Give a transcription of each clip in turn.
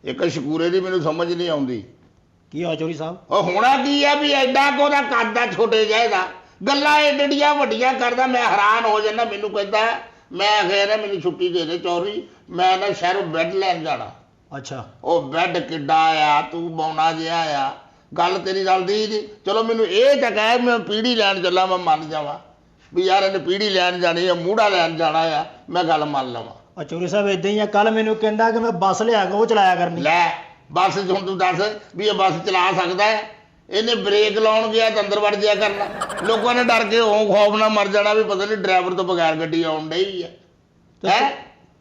ਇੱਕ ਸ਼ਕੂਰੇ ਦੀ ਮੈਨੂੰ ਸਮਝ ਨਹੀਂ ਆਉਂਦੀ ਕੀ ਹੋਇਆ ਚੌਧਰੀ ਸਾਹਿਬ? ਉਹ ਹੋਣਾ ਕੀ ਆ ਵੀ ਐਡਾ ਕੋ ਉਹਦਾ ਕੱਦ ਆ ਛੋਟੇ ਜਿਹੇ ਦਾ, ਗੱਲਾਂ ਏਡੀਆਂ ਵੱਡੀਆਂ ਕਰਦਾ, ਮੈਂ ਹੈਰਾਨ ਹੋ ਜਾਂਦਾ। ਮੈਨੂੰ ਕਹਿੰਦਾ ਮੈਂ ਆਖਿਆ ਮੈਨੂੰ ਛੁੱਟੀ ਦੇ ਦੇ ਚੌਧਰੀ, ਮੈਂ ਨਾ ਸ਼ਹਿਰੋਂ ਬੈੱਡ ਲੈਣ ਜਾਣਾ। ਅੱਛਾ, ਉਹ ਬੈੱਡ ਕਿੱਡਾ ਆ, ਤੂੰ ਬੌਣਾ ਜਿਹਾ ਆ, ਗੱਲ ਤੇਰੀ ਰਲਦੀ ਨਹੀਂ। ਚਲੋ ਮੈਨੂੰ ਇਹ ਤਾਂ ਕਹਿ ਮੈਂ ਪੀੜੀ ਲੈਣ ਚੱਲਾਂ, ਮੈਂ ਮੰਨ ਜਾਵਾਂ ਵੀ ਯਾਰ ਇਹਨੇ ਪੀੜੀ ਲੈਣ ਜਾਣੀ ਆ, ਮੂੜਾ ਲੈਣ ਜਾਣਾ ਆ, ਮੈਂ ਗੱਲ ਮੰਨ ਲਵਾਂ। ਚੌਧਰੀ ਸਾਹਿਬ ਇਦਾਂ ਹੀ ਆ, ਕੱਲ ਮੈਨੂੰ ਕਹਿੰਦਾ ਕਿ ਮੈਂ ਬੱਸ ਲਿਆ ਕੇ ਉਹ ਚਲਾਇਆ ਕਰਨੀ। ਲੈ ਬੱਸ ਹੁਣ ਤੂੰ ਦੱਸ ਵੀ ਇਹ ਬੱਸ ਚਲਾ ਸਕਦਾ ਹੈ? ਇਹਨੇ ਬ੍ਰੇਕ ਲਾਉਣ ਗਿਆ ਤਾਂ ਅੰਦਰ ਵੜ ਜਿਆ ਕਰਨਾ। ਲੋਕਾਂ ਨੇ ਡਰ ਕੇ ਉਹ ਖੌਫ ਨਾਲ ਮਰ ਜਾਣਾ ਵੀ ਪਤਾ ਨਹੀਂ ਡਰਾਈਵਰ ਤੋਂ ਬਗੈਰ ਗੱਡੀ ਆਉਣ ਡਈ ਹੈ।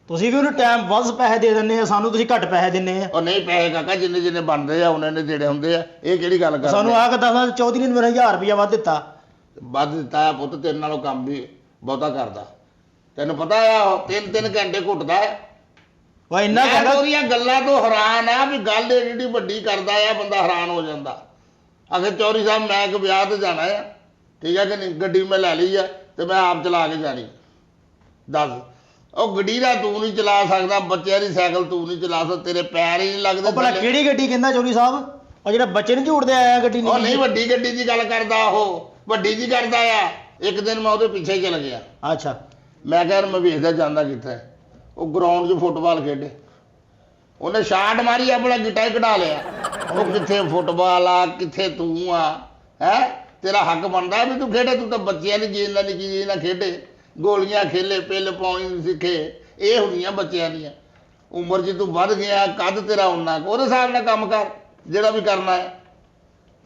ਤੁਸੀਂ ਵੀ ਉਹਨੂੰ ਟਾਈਮ ਵੱਧ ਪੈਸੇ ਦੇ ਦਿੰਦੇ ਆ, ਸਾਨੂੰ ਤੁਸੀਂ ਘੱਟ ਪੈਸੇ ਦਿੰਦੇ ਆ। ਉਹ ਨਹੀਂ ਪੈਸੇ ਕਾਕਾ ਜਿੰਨੇ ਜਿੰਨੇ ਬਣਦੇ ਆ ਉਹਨਾਂ ਨੇ ਜਿਹੜੇ ਹੁੰਦੇ ਆ, ਇਹ ਕਿਹੜੀ ਗੱਲ ਕਰ ਸਾਨੂੰ ਆ ਕੇ ਦੱਸਦਾ ਚੌਧਰੀ ਨੇ ਮੇਰਾ 1000 ਰੁਪਇਆ ਵੱਧ ਦਿੱਤਾ। ਵੱਧ ਦਿੱਤਾ ਆ ਪੁੱਤ, ਤੇਰੇ ਨਾਲੋਂ ਕੰਮ ਵੀ ਬਹੁਤਾ ਕਰਦਾ। ਤੈਨੂੰ ਪਤਾ ਆ ਉਹ 3-3 ਘੰਟੇ ਘੁੱਟਦਾ ਆ। ਵਾ ਇੰਨਾ ਮੈਂ ਉਹਦੀਆਂ ਗੱਲਾਂ ਤੋਂ ਹੈਰਾਨ ਆ ਵੀ ਗੱਲ ਏਡੀ ਵੱਡੀ ਕਰਦਾ ਆ, ਬੰਦਾ ਹੈਰਾਨ ਹੋ ਜਾਂਦਾ। ਅਖੇ ਚੌਧਰੀ ਸਾਹਿਬ ਮੈਂ ਇੱਕ ਵਿਆਹ ਤੇ ਜਾਣਾ ਆ, ਠੀਕ ਹੈ ਕਿ ਨਹੀਂ, ਗੱਡੀ ਮੈਂ ਲੈ ਲਈ ਆ ਤੇ ਮੈਂ ਆਪ ਚਲਾ ਕੇ ਜਾਣੀ। ਦੱਸ ਉਹ ਗੱਡੀ ਦਾ ਤੂੰ ਨਹੀਂ ਚਲਾ ਸਕਦਾ, ਬੱਚਿਆਂ ਦੀ ਸਾਈਕਲ ਤੂੰ ਨਹੀਂ ਚਲਾ ਸਕਦਾ, ਤੇਰੇ ਪੈਰ ਹੀ ਨਹੀਂ ਲੱਗਦੇ। ਭਲਾ ਕਿਹੜੀ ਗੱਡੀ ਕਹਿੰਦਾ ਚੌਧਰੀ ਸਾਹਿਬ? ਉਹ ਜਿਹੜਾ ਬੱਚੇ ਨੂੰ ਝੂੜਦੇ ਆਇਆ ਗੱਡੀ ਉਹ ਨਹੀਂ ਵੱਡੀ ਗੱਡੀ ਦੀ ਗੱਲ ਕਰਦਾ, ਉਹ ਵੱਡੀ ਦੀ ਕਰਦਾ ਆ। ਇੱਕ ਦਿਨ ਮੈਂ ਉਹਦੇ ਪਿੱਛੇ ਚਲ ਗਿਆ। ਅੱਛਾ, ਮੈਂ ਕਿਹਾ ਮੈਂ ਵੇਖਦਾ ਜਾਂਦਾ ਕਿੱਥੇ। ਉਹ ਗਰਾਊਂਡ 'ਚ ਫੁੱਟਬਾਲ ਖੇਡੇ, ਉਹਨੇ ਸ਼ਾਟ ਮਾਰੀ, ਆਪਣਾ ਗਿੱਟਾ ਹੀ ਕਢਾ ਲਿਆ। ਉਹ ਕਿੱਥੇ ਫੁੱਟਬਾਲ ਆ, ਕਿੱਥੇ ਤੂੰ ਆ? ਹੈ ਤੇਰਾ ਹੱਕ ਬਣਦਾ ਵੀ ਤੂੰ ਖੇਡੇ, ਤੂੰ ਤਾਂ ਬੱਚਿਆਂ ਦੀ ਗੇਮ ਨਾਲ ਨਿੱਕੀ ਜੀ ਨਾਲ ਖੇਡੇ, ਗੋਲੀਆਂ ਖੇਲੇ, ਪਿੱਲ ਪਾਉਣੀ ਸਿੱਖੇ, ਇਹ ਹੁੰਦੀਆਂ ਬੱਚਿਆਂ ਦੀਆਂ। ਉਮਰ 'ਚ ਤੂੰ ਵੱਧ ਗਿਆ, ਕੱਦ ਤੇਰਾ ਉਨਾ, ਉਹਦੇ ਹਿਸਾਬ ਨਾਲ ਕੰਮ ਕਰ ਜਿਹੜਾ ਵੀ ਕਰਨਾ ਹੈ।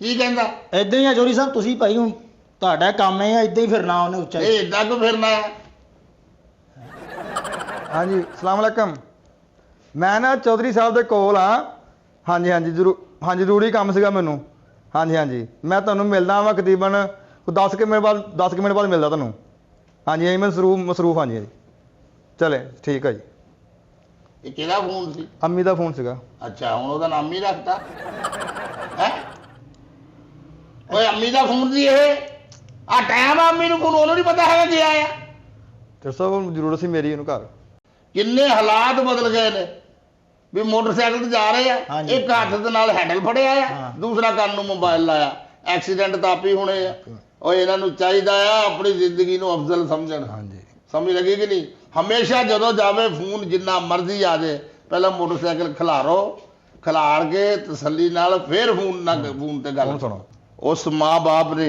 ਕੀ ਕਹਿੰਦਾ? ਇਦਾਂ ਹੀ ਆ ਚੌਧਰੀ ਸਾਹਿਬ, ਤੁਸੀਂ ਭਾਈ ਹੁਣ ਤੁਹਾਡਾ ਕੰਮ ਹੈ ਇਦਾਂ ਹੀ ਫਿਰਨਾ ਉਹਨੇ ਉੱਚਾ। ਇਹ ਏਦਾਂ ਕਿਉਂ ਫਿਰਨਾ ਹੈ? ਹਾਂਜੀ ਸਲਾਮ ਅਲੈਕਮ। ਮੈਂ ਨਾ ਚੌਧਰੀ ਸਾਹਿਬ ਦੇ ਕੋਲ ਹਾਂ। ਹਾਂਜੀ ਹਾਂਜੀ ਜ਼ਰੂਰੀ ਕੰਮ ਸੀਗਾ ਮੈਨੂੰ। ਹਾਂਜੀ ਮੈਂ ਤੁਹਾਨੂੰ ਮਿਲਦਾ ਵਾਂ ਤਕਰੀਬਨ 10 ਕੁ ਮਿੰਟ ਬਾਅਦ ਮਿਲਦਾ ਤੁਹਾਨੂੰ। ਹਾਂਜੀ ਮੈਂ ਮਸਰੂਫ। ਹਾਂਜੀ ਚਲੇ ਠੀਕ ਆ ਜੀ। ਇਹ ਕਿਹਦਾ ਫੋਨ ਸੀ? ਅੰਮੀ ਦਾ ਫੋਨ ਸੀਗਾ। ਅੱਛਾ ਹੁਣ ਉਹਦਾ ਨਾਮ ਹੀ ਰੱਖਤਾ ਹੈ? ਓਏ ਅੰਮੀ ਦਾ ਫੋਨ ਸੀ ਇਹ? ਆ ਟਾਈਮ ਆ ਅੰਮੀ ਨੂੰ ਫੋਨ, ਉਹਨੂੰ ਨਹੀਂ ਪਤਾ ਹੈਗਾ ਕੀ ਆਇਆ? ਤੇ ਸਭ ਜ਼ਰੂਰਤ ਸੀ ਮੇਰੀ ਉਹਨੂੰ ਘਰ। ਕਿੰਨੇ ਹਾਲਾਤ ਬਦਲ ਗਏ ਨੇ ਵੀ ਮੋਟਰਸਾਈਕਲ ਤੇ ਜਾ ਰਹੇ ਆ, ਇੱਕ ਹੱਥ ਦੇ ਨਾਲ ਹੈਂਡਲ ਫੜਿਆ ਆ, ਦੂਸਰਾ ਕੰਨ ਨੂੰ ਮੋਬਾਈਲ ਲਾਇਆ। ਐਕਸੀਡੈਂਟ ਤਾਂ ਆਪੇ ਹੋਣੇ ਆ। ਓਏ ਇਹਨਾਂ ਨੂੰ ਚਾਹੀਦਾ ਆ ਆਪਣੀ ਜ਼ਿੰਦਗੀ ਨੂੰ ਅਫਜ਼ਲ ਸਮਝਣ। ਹਾਂਜੀ ਸਮਝ ਲੱਗੀ ਕਿ ਨਹੀਂ? ਹਮੇਸ਼ਾ ਜਦੋਂ ਜਾਵੇ ਫੋਨ ਜਿੰਨਾ ਮਰਜ਼ੀ ਆ ਜਾਏ, ਪਹਿਲਾਂ ਮੋਟਰਸਾਈਕਲ ਖਿਲਾਰ ਕੇ ਤਸੱਲੀ ਨਾਲ ਫਿਰ ਫੋਨ ਤੇ ਗੱਲ ਸੁਣੋ। ਉਸ ਮਾਂ-ਬਾਪ ਨੇ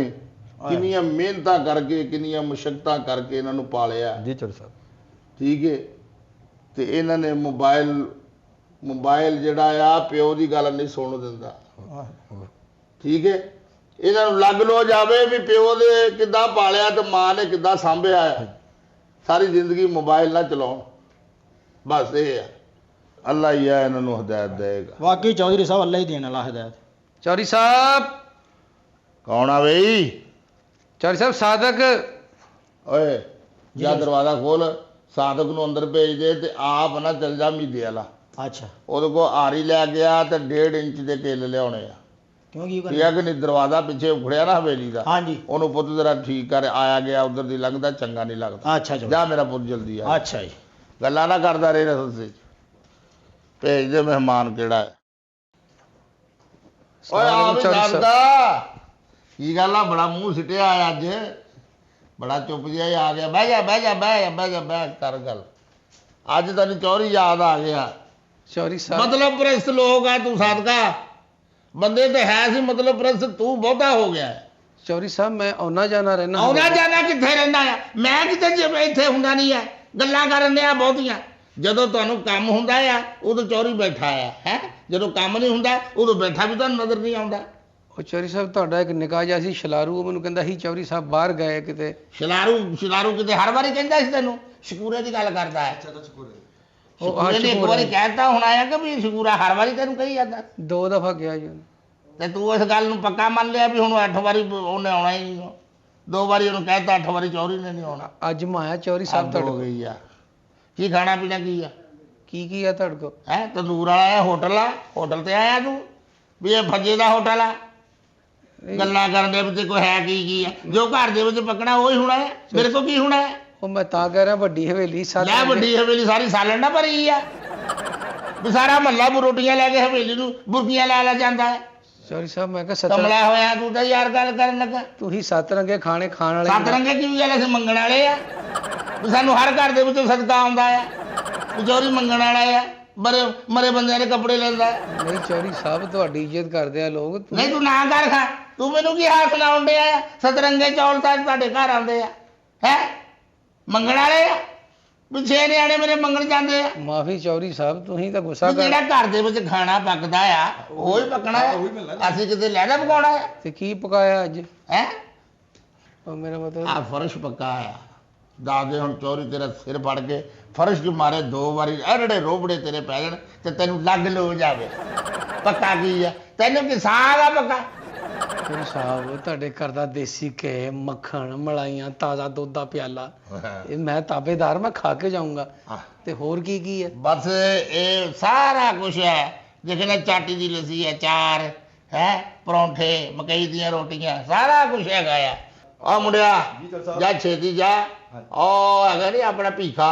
ਕਿੰਨੀਆਂ ਮਿਹਨਤਾਂ ਕਰਕੇ, ਕਿੰਨੀਆਂ ਮੁਸ਼ੱਕਤਾਂ ਕਰਕੇ ਇਹਨਾਂ ਨੂੰ ਪਾਲਿਆ ਜੀ ਚੌਧਰੀ ਸਾਹਿਬ, ਠੀਕ ਹੈ। ਤੇ ਇਹਨਾਂ ਨੇ ਮੋਬਾਈਲ ਜਿਹੜਾ ਆ ਪਿਓ ਦੀ ਗੱਲ ਨਹੀਂ ਸੁਣਨ ਦਿੰਦਾ। ਠੀਕ ਹੈ, ਇਹਨਾਂ ਨੂੰ ਲੱਗ ਲੋ ਜਾਵੇ ਵੀ ਪਿਓ ਦੇ ਕਿੱਦਾਂ ਪਾਲਿਆ ਤੇ ਮਾਂ ਨੇ ਕਿੱਦਾਂ ਸਾਂਭਿਆ ਆ। ਸਾਰੀ ਜ਼ਿੰਦਗੀ ਮੋਬਾਈਲ ਨਾ ਚਲਾਉਣ, ਬਸ ਇਹ ਆ। ਅੱਲਾ ਹੀ ਆ ਇਹਨਾਂ ਨੂੰ ਹਦਾਇਤ ਦੇਗਾ। ਵਾਕਈ ਚੌਧਰੀ ਸਾਹਿਬ ਅੱਲਾ ਹੀ ਦੇਣ ਵਾਲਾ ਹਦਾਇਤ। ਚੌਧਰੀ ਸਾਹਿਬ। ਕੌਣ ਆ ਬਈ? ਚੌਧਰੀ ਸਾਹਿਬ ਸਾਦਕ। ਓਏ ਜਾਂ ਦਰਵਾਜ਼ਾ ਖੋਲ, ਸਾਦਕ ਨੂੰ ਅੰਦਰ ਭੇਜ ਦੇ ਤੇ ਆਪ ਨਾ ਚੱਲ ਜਾ ਮੀਦੇ ਵਾਲਾ। ਅੱਛਾ, ਉਹਦੇ ਕੋਲ ਆਰੀ ਲੈ ਗਿਆ ਤੇ 1.5 ਇੰਚ ਦੇ ਕੇਲੇ ਲਿਆਉਣੇ ਆ। ਕਿਉਂ ਕੀ ਠੀਕ ਹੈ ਕਿ ਨਹੀਂ? ਦਰਵਾਜ਼ਾ ਪਿੱਛੇ ਉਖੜਿਆ ਨਾ ਹਵੇਲੀ ਦਾ, ਹਾਂਜੀ, ਉਹਨੂੰ ਪੁੱਤ ਜਰਾ ਠੀਕ ਕਰ, ਆਇਆ ਗਿਆ ਉਧਰ ਦੀ ਲੰਘਦਾ ਚੰਗਾ ਨਹੀਂ ਲੱਗਦਾ। ਅੱਛਾ ਜਾ ਮੇਰਾ ਪੁੱਤ ਜਲਦੀ ਆ। ਅੱਛਾ ਜੀ, ਗੱਲਾਂ ਨਾ ਕਰਦਾ ਰਹੇ ਰਸਤੇ 'ਚ। ਭੇਜ ਦੇ ਮਹਿਮਾਨ ਕਿਹੜਾ ਹੈ। ਓਏ ਆ ਵੀ ਦੱਸਦਾ ਕੀ ਗੱਲ ਆ? ਬੜਾ ਮੂੰਹ ਸਿੱਟਿਆ ਅੱਜ, ਬੜਾ ਚੁੱਪ ਜਿਹਾ ਆ ਗਿਆ। ਬਹਿ ਜਾ ਕਰ ਗੱਲ। ਅੱਜ ਤੈਨੂੰ ਚੌਧਰੀ ਯਾਦ ਆ ਗਿਆ। ਚੌਧਰੀ ਸਾਹਿਬ ਮਤਲਬ ਪ੍ਰਸਤ ਲੋਕ ਆ ਤੂੰ ਸਾਦਕਾ, ਬੰਦੇ ਤੇ ਹੈ ਸੀ ਮਤਲਬ ਪ੍ਰਸਤ, ਤੂੰ ਬਹੁਤਾ ਹੋ ਗਿਆ। ਚੌਧਰੀ ਸਾਹਿਬ ਮੈਂ ਆਉਣਾ ਜਾਣਾ ਰਹਿਣਾ। ਆਉਣਾ ਜਾਣਾ ਕਿੱਥੇ ਰਹਿੰਦਾ ਆ? ਮੈਂ ਕਿਤੇ ਇੱਥੇ ਹੁੰਦਾ ਨਹੀਂ ਆ, ਗੱਲਾਂ ਕਰਨ ਡਿਆ ਬਹੁਤੀਆਂ। ਜਦੋਂ ਤੁਹਾਨੂੰ ਕੰਮ ਹੁੰਦਾ ਆ ਉਦੋਂ ਚੌਧਰੀ ਬੈਠਾ ਆ, ਹੈ ਜਦੋਂ ਕੰਮ ਨਹੀਂ ਹੁੰਦਾ ਉਦੋਂ ਬੈਠਾ ਵੀ ਤੁਹਾਨੂੰ ਨਜ਼ਰ ਨਹੀਂ ਆਉਂਦਾ। ਉਹ ਚੌਧਰੀ ਸਾਹਿਬ ਤੁਹਾਡਾ ਇੱਕ ਨਿਕਾਹ ਜਿਹਾ ਸੀ ਸ਼ਲਾਰੂ, ਉਹ ਮੈਨੂੰ ਕਹਿੰਦਾ ਸੀ ਚੌਧਰੀ ਸਾਹਿਬ ਬਾਹਰ ਗਏ ਕਿਤੇ। ਸ਼ਲਾਰੂ ਕਿਤੇ ਹਰ ਵਾਰੀ ਕਹਿੰਦਾ ਸੀ ਤੈਨੂੰ? ਸ਼ਕੂਰੇ ਦੀ ਗੱਲ ਕਰਦਾ ਹੈ। ਸ਼ਕੂਰੇ ਨੇ ਇੱਕ ਵਾਰੀ ਕਹਿਤਾ ਹੁਣ ਆਇਆ ਕਿ ਵੀ ਸ਼ਕੂਰਾ ਹਰ ਵਾਰੀ ਤੈਨੂੰ ਕਹੀ ਜਾਂਦਾ? 2 ਦਫਾ ਗਿਆ ਜੀ। ਤੇ ਤੂੰ ਇਸ ਗੱਲ ਨੂੰ ਪੱਕਾ ਮੰਨ ਲਿਆ ਵੀ ਹੁਣ 8 ਵਾਰੀ ਉਹਨੇ ਆਉਣਾ ਹੀ ਨਹੀਂ? 2 ਵਾਰੀ ਉਹਨੂੰ ਕਹਿਤਾ, 8 ਵਾਰੀ ਚੌਧਰੀ ਨੇ ਨਹੀਂ ਆਉਣਾ। ਅੱਜ ਮੈਂ ਆਇਆ ਚੌਧਰੀ ਸਾਹਿਬ ਤੁਹਾਡੇ ਹੋ ਗਈ ਆ। ਕੀ ਖਾਣਾ ਪੀਣਾ ਕੀ ਆ? ਕੀ ਆ ਤੁਹਾਡੇ ਕੋਲ? ਹੈ ਤੰਦੂਰ ਵਾਲਾ ਆ, ਹੋਟਲ ਆ? ਹੋਟਲ ਤੇ ਆਇਆ ਤੂੰ ਵੀ ਇਹ ਫੱਜੇ ਦਾ ਹੋਟਲ ਆ? ਗੱਲਾਂ ਕਰਨ ਦੇ ਵਿੱਚ ਕੋਈ ਹੈ ਕੀ ਆ? ਜੋ ਘਰ ਦੇ ਵਿੱਚ ਪੱਕਣਾ ਉਹੀ ਹੋਣਾ ਹੈ। ਮੇਰੇ ਕੋਲ ਕੀ ਹੋਣਾ ਹੈ? ਉਹ ਮੈਂ ਤਾਂ ਕਹਿ ਰਿਹਾ ਵੱਡੀ ਹਵੇਲੀ ਲੈ ਵੱਡੀ ਹਵੇਲੀ ਸਾਰੀ ਸਾਲਣ ਨਾ ਭਰੀ ਆ ਵੀ ਸਾਰਾ ਮਹੱਲਾ ਰੋਟੀਆਂ ਲੈ ਕੇ ਹਵੇਲੀ ਨੂੰ ਬੁਰਕੀਆਂ ਲੈ ਜਾਂਦਾ ਹੈ। ਚੌਧਰੀ ਸਾਹਿਬ ਮੈਂ ਕਿਹਾ ਸੱਤ ਕਮਲਾ ਹੋਇਆ ਤੂੰ ਤਾਂ ਯਾਰ ਗੱਲ ਕਰਨ ਲੱਗਾ। ਤੁਸੀਂ ਸੱਤ ਰੰਗੇ ਖਾਣੇ ਖਾਣ ਵਾਲੇ ਸੱਤ ਰੰਗੇ ਕੀ ਗੱਲ ਅਸੀਂ ਮੰਗਣ ਵਾਲੇ ਆ ਵੀ ਸਾਨੂੰ ਹਰ ਘਰ ਦੇ ਵਿੱਚੋਂ ਸਦਕਾ ਆਉਂਦਾ ਆ ਵੀ ਚੋਰੀ ਮੰਗਣ ਵਾਲਾ ਆ ਮਰੇ ਬੰਦਿਆਂ ਦੇ ਕੱਪੜੇ ਲੈਂਦਾ। ਨਹੀਂ ਚੌਧਰੀ ਸਾਹਿਬ ਤੁਹਾਡੀ ਇੱਜ਼ਤ ਕਰਦੇ ਆ ਲੋਕ। ਨਹੀਂ ਤੂੰ ਨਾ ਕਰ ਖਾ ਤੂੰ ਮੈਨੂੰ ਕੀ ਹਾਲ ਸੁਣਾਉਣ ਡਿਆ ਆ ਸਤਰੰਗੇ ਚੌਲ ਤਾਂ ਤੁਹਾਡੇ ਘਰ ਆਉਂਦੇ ਆ ਹੈ ਮੰਗਣ ਵਾਲੇ ਆ ਵੀ 6 ਨਿਆਣੇ ਮੇਰੇ ਮੰਗਣ ਜਾਂਦੇ ਆ। ਮਾਫੀ ਚੌਧਰੀ ਸਾਹਿਬ ਤੁਸੀਂ ਤਾਂ ਗੁੱਸਾ ਵੀ ਜਿਹੜਾ ਘਰ ਦੇ ਵਿੱਚ ਖਾਣਾ ਪੱਕਦਾ ਆ ਉਹ ਹੀ ਪੱਕਣਾ ਆ ਅਸੀਂ ਕਿਤੇ ਲੈਦਾ ਪਕਾਉਣਾ ਆ ਤੇ ਕੀ ਪਕਾਇਆ ਅੱਜ ਹੈ ਉਹ ਮੇਰਾ ਮਤਲਬ ਆ ਫਰਸ਼ ਪੱਕਾ ਆ ਦਾਦੇ ਹੁਣ ਚੋਰੀ ਤੇਰਾ ਸਿਰ ਫੜ ਕੇ ਫਰਸ਼ ਚ ਮਾਰੇ 2 ਵਾਰੀ ਅੜੜੇ ਰੋਬੜੇ ਤੇਰੇ ਪੈ ਜਾਣ ਤੇ ਤੈਨੂੰ ਲੱਗ ਲੋ ਜਾਵੇ ਪੱਕਾ ਕੀ ਆ ਤੈਨੂੰ ਕੀ ਸਾਗ ਆ ਪੱਕਾ। ਚੌਧਰੀ ਸਾਹਿਬ ਤੁਹਾਡੇ ਘਰ ਦਾ ਦੇਸੀ ਘੇ ਮੱਖਣ ਮਲਾਈਆਂ ਤਾਜ਼ਾ ਦੁੱਧ ਦਾ ਪਿਆਲਾ ਇਹ ਮੈਂ ਤਾਬੇਦਾਰ ਮੈਂ ਖਾ ਕੇ ਜਾਊਂਗਾ ਤੇ ਹੋਰ ਕੀ ਕੀ ਹੈ। ਬਸ ਇਹ ਸਾਰਾ ਕੁਝ ਹੈ ਜਿਵੇਂ ਚਾਟੀ ਦੀ ਲੱਸੀ ਹੈ ਚਾਰ ਹੈ ਪਰੌਂਠੇ ਮਕਈ ਦੀਆਂ ਰੋਟੀਆਂ ਸਾਰਾ ਕੁਝ ਹੈਗਾ ਆ। ਆ ਮੁੰਡਿਆ ਜਾ ਛੇਤੀ ਜਾ ਉਹ ਹੈਗਾ ਨੀ ਆਪਣਾ ਭੀਖਾ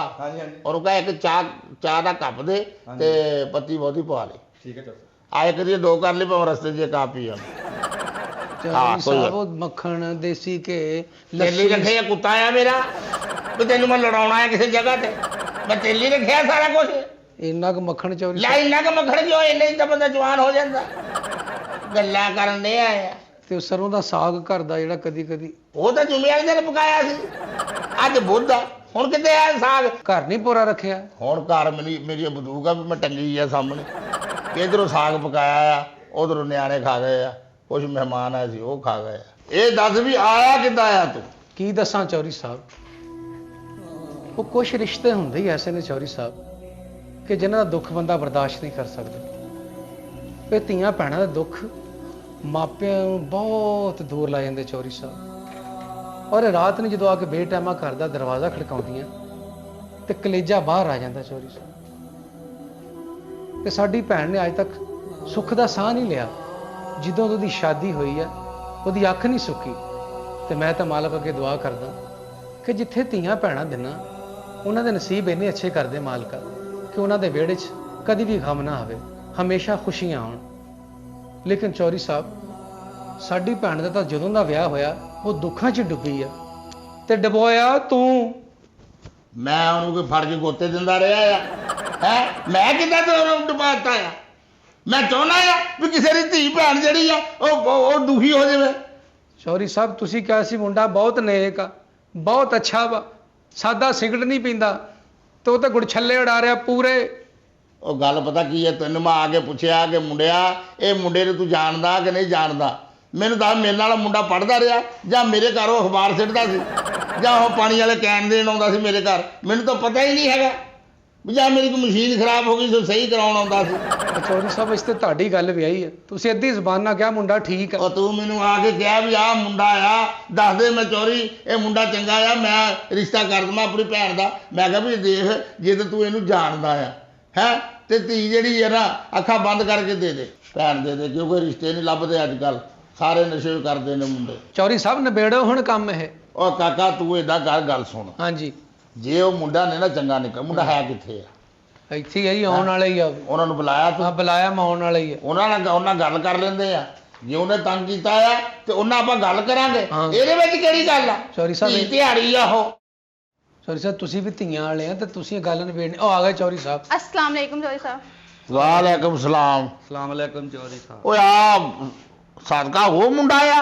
ਉਹਨੂੰ ਕਹੇ ਇੱਕ ਚਾਹ ਦਾ ਕੱਪ ਦੇ ਤੇ ਪੱਤੀ ਬਹੁਤੀ ਪਾ ਲੈ। ਠੀਕ ਹੈ ਚੌਧਰੀ ਆਏ ਕਰੀਏ 2 ਕਰ ਲਈ ਭਾਵੇਂ ਰਸਤੇ 'ਚ ਕਾਹ ਪੀ ਆ। ਚੌਧਰੀ ਸਾਹਿਬ ਉਹ ਮੱਖਣ ਦੇਸੀ ਘੇ ਤੇਲੀ ਰੱਖਿਆ ਕੁੱਤਾ ਆ ਮੇਰਾ ਵੀ ਤੈਨੂੰ ਮੈਂ ਲੜਾਉਣਾ ਹੈ ਕਿਸੇ ਜਗ੍ਹਾ ਤੇ ਮੈਂ ਤੇਲੀ ਰੱਖਿਆ ਸਾਰਾ ਕੁਝ ਇੰਨਾ ਕੁ ਮੱਖਣ ਚੌਧਰੀ ਲੈ ਇੰਨਾ ਕੁ ਮੱਖਣ ਜੋ ਇੰਨੇ ਹੀ ਤਾਂ ਬੰਦਾ ਜਵਾਨ ਹੋ ਜਾਂਦਾ ਗੱਲਾਂ ਕਰਨ ਦੇ ਆਇਆ। ਤੇ ਉਹ ਸਰੋਂ ਦਾ ਸਾਗ ਘਰ ਦਾ ਜਿਹੜਾ ਕਦੀ ਕਦੀ ਉਹ ਤਾਂ ਜੁਮੇ ਵਾਲੇ ਦਿਨ ਪਕਾਇਆ ਸੀ ਅੱਜ ਬੁੱਧ ਆ ਹੁਣ ਕਿਤੇ ਆ ਸਾਗ ਘਰ ਨਹੀਂ ਪੂਰਾ ਰੱਖਿਆ। ਹੁਣ ਘਰ ਮੇਰੀ ਬੰਦੂਕ ਆ ਵੀ ਮੈਂ ਟੰਗੀ ਆ ਸਾਹਮਣੇ ਇਧਰੋਂ ਸਾਗ ਪਕਾਇਆ ਆ ਉਧਰੋਂ ਨਿਆਣੇ ਖਾ ਗਏ ਆ ਕੁਝ ਮਹਿਮਾਨ ਆਏ ਸੀ ਉਹ ਖਾ ਗਏ ਆ। ਇਹ ਦੱਸ ਵੀ ਆਇਆ ਕਿੱਦਾਂ ਆ ਤੂੰ। ਕੀ ਦੱਸਾਂ ਚੌਧਰੀ ਸਾਹਿਬ ਉਹ ਕੁਝ ਰਿਸ਼ਤੇ ਹੁੰਦੇ ਹੀ ਐਸੇ ਨੇ ਚੌਧਰੀ ਸਾਹਿਬ ਕਿ ਜਿਨ੍ਹਾਂ ਦਾ ਦੁੱਖ ਬੰਦਾ ਬਰਦਾਸ਼ਤ ਨਹੀਂ ਕਰ ਸਕਦਾ। ਇਹ ਧੀਆਂ ਭੈਣਾਂ ਦਾ ਦੁੱਖ ਮਾਪਿਆਂ ਨੂੰ ਬਹੁਤ ਦੂਰ ਲਾ ਜਾਂਦੇ ਚੌਧਰੀ ਸਾਹਿਬ। ਔਰ ਰਾਤ ਨੂੰ ਜਦੋਂ ਆ ਕੇ ਬੇਟਾਈਮਾ ਘਰ ਦਾ ਦਰਵਾਜ਼ਾ ਖੜਕਾਉਂਦੀਆਂ ਤੇ ਕਲੇਜਾ ਬਾਹਰ ਆ ਜਾਂਦਾ ਚੌਧਰੀ ਸਾਹਿਬ। ਤੇ ਸਾਡੀ ਭੈਣ ਨੇ ਅੱਜ ਤੱਕ ਸੁੱਖ ਦਾ ਸਾਹ ਨਹੀਂ ਲਿਆ। ਜਦੋਂ ਉਹਦੀ ਸ਼ਾਦੀ ਹੋਈ ਆ ਉਹਦੀ ਅੱਖ ਨਹੀਂ ਸੁੱਕੀ। ਤੇ ਮੈਂ ਤਾਂ ਮਾਲਕ ਅੱਗੇ ਦੁਆ ਕਰਦਾ ਕਿ ਜਿੱਥੇ ਧੀਆਂ ਭੈਣਾਂ ਦੇਣਾ ਉਹਨਾਂ ਦੇ ਨਸੀਬ ਇੰਨੇ ਅੱਛੇ ਕਰਦੇ ਮਾਲਕਾ ਕਿ ਉਹਨਾਂ ਦੇ ਵਿਹੜੇ 'ਚ ਕਦੀ ਵੀ ਗਮ ਨਾ ਆਵੇ ਹਮੇਸ਼ਾ ਖੁਸ਼ੀਆਂ ਆਉਣ। ਲੇਕਿਨ ਚੌਧਰੀ ਸਾਹਿਬ ਸਾਡੀ ਭੈਣ ਦਾ ਤਾਂ ਜਦੋਂ ਦਾ ਵਿਆਹ ਹੋਇਆ ਉਹ ਦੁੱਖਾਂ 'ਚ ਡੁੱਬੀ ਆ ਤੇ ਡਬੋਇਆ ਤੂੰ। ਮੈਂ ਉਹਨੂੰ ਕੋਈ ਫੜ ਕੇ ਗੋਤੇ ਦਿੰਦਾ ਰਿਹਾ ਆ ਹੈ ਮੈਂ ਕਿੱਦਾਂ ਤੇ ਉਹਨੂੰ ਡੁਬਾਤਾ ਆ। ਮੈਂ ਚਾਹੁੰਦਾ ਆ ਵੀ ਕਿਸੇ ਦੀ ਧੀ ਭੈਣ ਜਿਹੜੀ ਆ ਉਹ ਦੁਖੀ ਹੋ ਜਾਵੇ। ਚੌਧਰੀ ਸਾਹਿਬ ਤੁਸੀਂ ਕਿਹਾ ਸੀ ਮੁੰਡਾ ਬਹੁਤ ਨੇਕ ਆ ਬਹੁਤ ਅੱਛਾ ਵਾ ਸਾਦਾ ਸਿਗਰਟ ਨਹੀਂ ਪੀਂਦਾ ਤੇ ਉਹ ਤਾਂ ਗੁੜਛੱਲੇ ਉਡਾ ਰਿਹਾ ਪੂਰੇ। ਉਹ ਗੱਲ ਪਤਾ ਕੀ ਹੈ ਤੈਨੂੰ ਮੈਂ ਆ ਕੇ ਪੁੱਛਿਆ ਕਿ ਮੁੰਡਿਆ ਇਹ ਮੁੰਡੇ ਨੂੰ ਤੂੰ ਜਾਣਦਾ ਕਿ ਨਹੀਂ ਜਾਣਦਾ। ਮੈਨੂੰ ਦੱਸ ਮੇਰੇ ਨਾਲ ਮੁੰਡਾ ਪੜ੍ਹਦਾ ਰਿਹਾ ਜਾਂ ਮੇਰੇ ਘਰ ਉਹ ਅਖਬਾਰ ਸਿੱਟਦਾ ਸੀ ਜਾਂ ਉਹ ਪਾਣੀ ਵਾਲੇ ਕੈਨ ਦੇਣ ਆਉਂਦਾ ਸੀ ਮੇਰੇ ਘਰ ਮੈਨੂੰ ਤਾਂ ਪਤਾ ਹੀ ਨਹੀਂ ਹੈਗਾ ਵੀ ਜਾਂ ਮੇਰੀ ਕੋਈ ਮਸ਼ੀਨ ਖਰਾਬ ਹੋ ਗਈ ਸੋ ਸਹੀ ਕਰਾਉਣ ਆਉਂਦਾ ਸੀ। ਚੌਧਰੀ ਸਾਹਿਬ ਇਸ ਤੇ ਤੁਹਾਡੀ ਗੱਲ ਵੀ ਆਈ ਹੈ ਤੁਸੀਂ ਅੱਧੀ ਜ਼ਬਾਨ ਨਾਲ ਕਿਹਾ ਮੁੰਡਾ ਠੀਕ ਆ। ਉਹ ਤੂੰ ਮੈਨੂੰ ਆ ਕੇ ਕਿਹਾ ਵੀ ਆਹ ਮੁੰਡਾ ਆ ਦੱਸ ਦੇ ਮੈਂ ਚੋਰੀ ਇਹ ਮੁੰਡਾ ਚੰਗਾ ਆ ਮੈਂ ਰਿਸ਼ਤਾ ਕਰ ਦਵਾਂ ਆਪਣੀ ਭੈਣ ਦਾ। ਮੈਂ ਕਿਹਾ ਵੀ ਦੇਖ ਜੇ ਤਾਂ ਤੂੰ ਇਹਨੂੰ ਜਾਣਦਾ ਆ ਹੈ ਤੇ ਧੀ ਜਿਹੜੀ ਹੈ ਨਾ ਅੱਖਾਂ ਬੰਦ ਕਰਕੇ ਦੇ ਭੈਣ ਦੇ ਕਿਉਂਕਿ ਰਿਸ਼ਤੇ ਨਹੀਂ ਲੱਭਦੇ ਅੱਜ ਕੱਲ ਸਾਰੇ ਨਸ਼ੇ ਕਰਦੇ ਨੇ ਮੁੰਡੇ। ਚੌਧਰੀ ਸਾਹਿਬ ਨਿਬੇੜੋ ਹੁਣ ਕੰਮ ਇਹ। ਉਹ ਕਾਕਾ ਤੂੰ ਏਦਾਂ ਕਰ ਗੱਲ ਸੁਣ ਹਾਂਜੀ ਜੇ ਉਹ ਮੁੰਡਾ ਨੇ ਨਾ ਚੰਗਾ ਨਿਕਲ ਮੁੰਡਾ ਹੈ ਕਿੱਥੇ ਆ ਇੱਥੇ ਹੀ ਆ ਜੀ ਆਉਣ ਵਾਲਾ ਹੀ ਆ। ਉਹਨਾਂ ਨੂੰ ਬੁਲਾਇਆ ਤੂੰ। ਹਾਂ ਬੁਲਾਇਆ ਮੈਂ ਆਉਣ ਵਾਲਾ ਹੀ ਆ। ਉਹਨਾਂ ਗੱਲ ਕਰ ਲੈਂਦੇ ਆ ਜੇ ਉਹਨੇ ਤੰਗ ਕੀਤਾ ਆ ਤੇ ਉਹਨਾਂ ਆਪਾਂ ਗੱਲ ਕਰਾਂਗੇ ਇਹਦੇ ਵਿੱਚ ਕਿਹੜੀ ਗੱਲ ਆ। ਚੌਧਰੀ ਸਾਹਿਬ ਦਿਹਾੜੀ ਆ ਉਹ। ਚੌਧਰੀ ਸਾਹਿਬ ਤੁਸੀਂ ਵੀ ਧੀਆਂ ਵਾਲੇ ਆ ਤੇ ਤੁਸੀਂ ਇਹ ਗੱਲ ਨਿਬੇੜਨੀ। ਉਹ ਆ ਗਏ ਚੌਧਰੀ ਸਾਹਿਬ। अस्सलाम वालेकुम चौधरी साहब। ਵਾਲੇਕੁਮ ਸਲਾਮ। ਸਲਾਮ ਅਲੈਕੁਮ ਚੌਧਰੀ ਸਾਹਿਬ। ਓਏ ਆ ਸਾਦਕਾ ਉਹ ਮੁੰਡਾ ਆ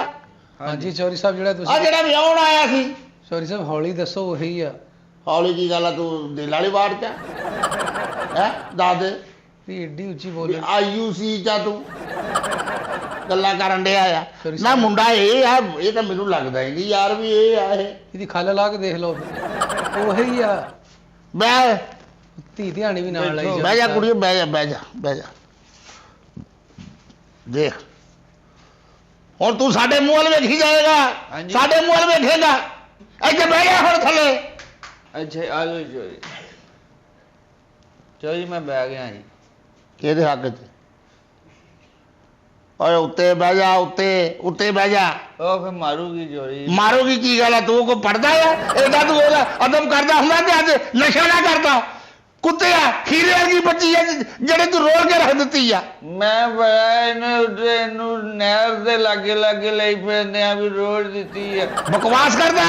ਹਾਂਜੀ ਚੌਧਰੀ ਸਾਹਿਬ ਜਿਹੜਾ ਆ ਤੁਸੀਂ ਜਿਹੜਾ ਵਿਆਹਣ ਆਇਆ ਸੀ। ਚੌਧਰੀ ਸਾਹਿਬ ਹੌਲੀ ਦੱਸੋ ਉਹੀ ਆ। ਹੌਲੀ ਕੀ ਗੱਲ ਆ ਤੂੰ ਦਿਲ ਵਾਲੀ ਬਾੜ ਚ ਹੈ ਦੱਸ ਦੇ ਵੀ ਏਡੀ ਉੱਚੀ ਬੋਲੇ। ਆਈਯੂਸੀ ਚ ਤੂੰ ਗੱਲਾਂ ਕਰਨ ਡਿਆ ਆ ਨਾ ਮੁੰਡਾ ਇਹ ਆ ਇਹ ਤਾਂ ਮੈਨੂੰ ਲੱਗਦਾ ਹੀ ਨਹੀਂ ਯਾਰ ਵੀ ਇਹ ਆ ਇਹ ਇਹਦੀ ਖੱਲ ਲਾ ਕੇ ਦੇਖ ਲਓ ਉਹੀ ਆ। ਬਹਿ ਧੀ ਧਿਆਣੀ ਵੀ ਨਾਲ ਲਈ ਬਹਿ ਜਾ ਕੁੜੀਏ ਬਹਿ ਜਾ ਦੇਖ ਹੁਣ ਤੂੰ ਸਾਡੇ ਮੂੰਹ ਵੱਲ ਵੇਖੀ ਜਾਏਗਾ ਸਾਡੇ ਮੂੰਹ ਵੱਲ ਵੇਖੇਗਾ ਇੱਥੇ ਬਹਿ ਜਾ ਹੁਣ ਥੱਲੇ। ਅੱਛਾ ਆ ਜਾਓ ਚੌਧਰੀ। ਚੌਧਰੀ ਮੈਂ ਬਹਿ ਗਿਆ ਜੀ। ਕਿਹਦੇ ਹੱਕ 'ਚ ਓਏ ਉੱਤੇ ਬਹਿ ਜਾ ਉੱਤੇ ਬਹਿ ਜਾ। ਉਹ ਫਿਰ ਮਾਰੂਗੀ ਚੌਧਰੀ। ਮਾਰੋਗੀ ਕੀ ਗੱਲ ਆ ਤੂੰ ਕੋ ਪੜਦਾ ਆ ਏਦਾਂ ਤੂੰ ਉਹਦਾ ਅਦਬ ਕਰਦਾ ਹੁੰਦਾ ਤੇ ਅੱਜ ਨਸ਼ਾ ਨਾ ਕਰਦਾ ਕੁੱਤਿਆ ਖੀਰੇ ਵਰਗੀ ਬੱਚੀ ਆ ਜਿਹੜੇ ਤੂੰ ਰੋਲ ਕੇ ਰੱਖ ਦਿੱਤੀ ਆ। ਮੈਂ ਬੜਾ ਇਹਨੂੰ ਨਹਿਰ ਦੇ ਲਾਗੇ ਲਾਗੇ ਲਈ ਫਿਰਦੇ ਆ ਵੀ ਰੋੜ ਦਿੱਤੀ ਆ। ਬਕਵਾਸ ਕਰਦਾ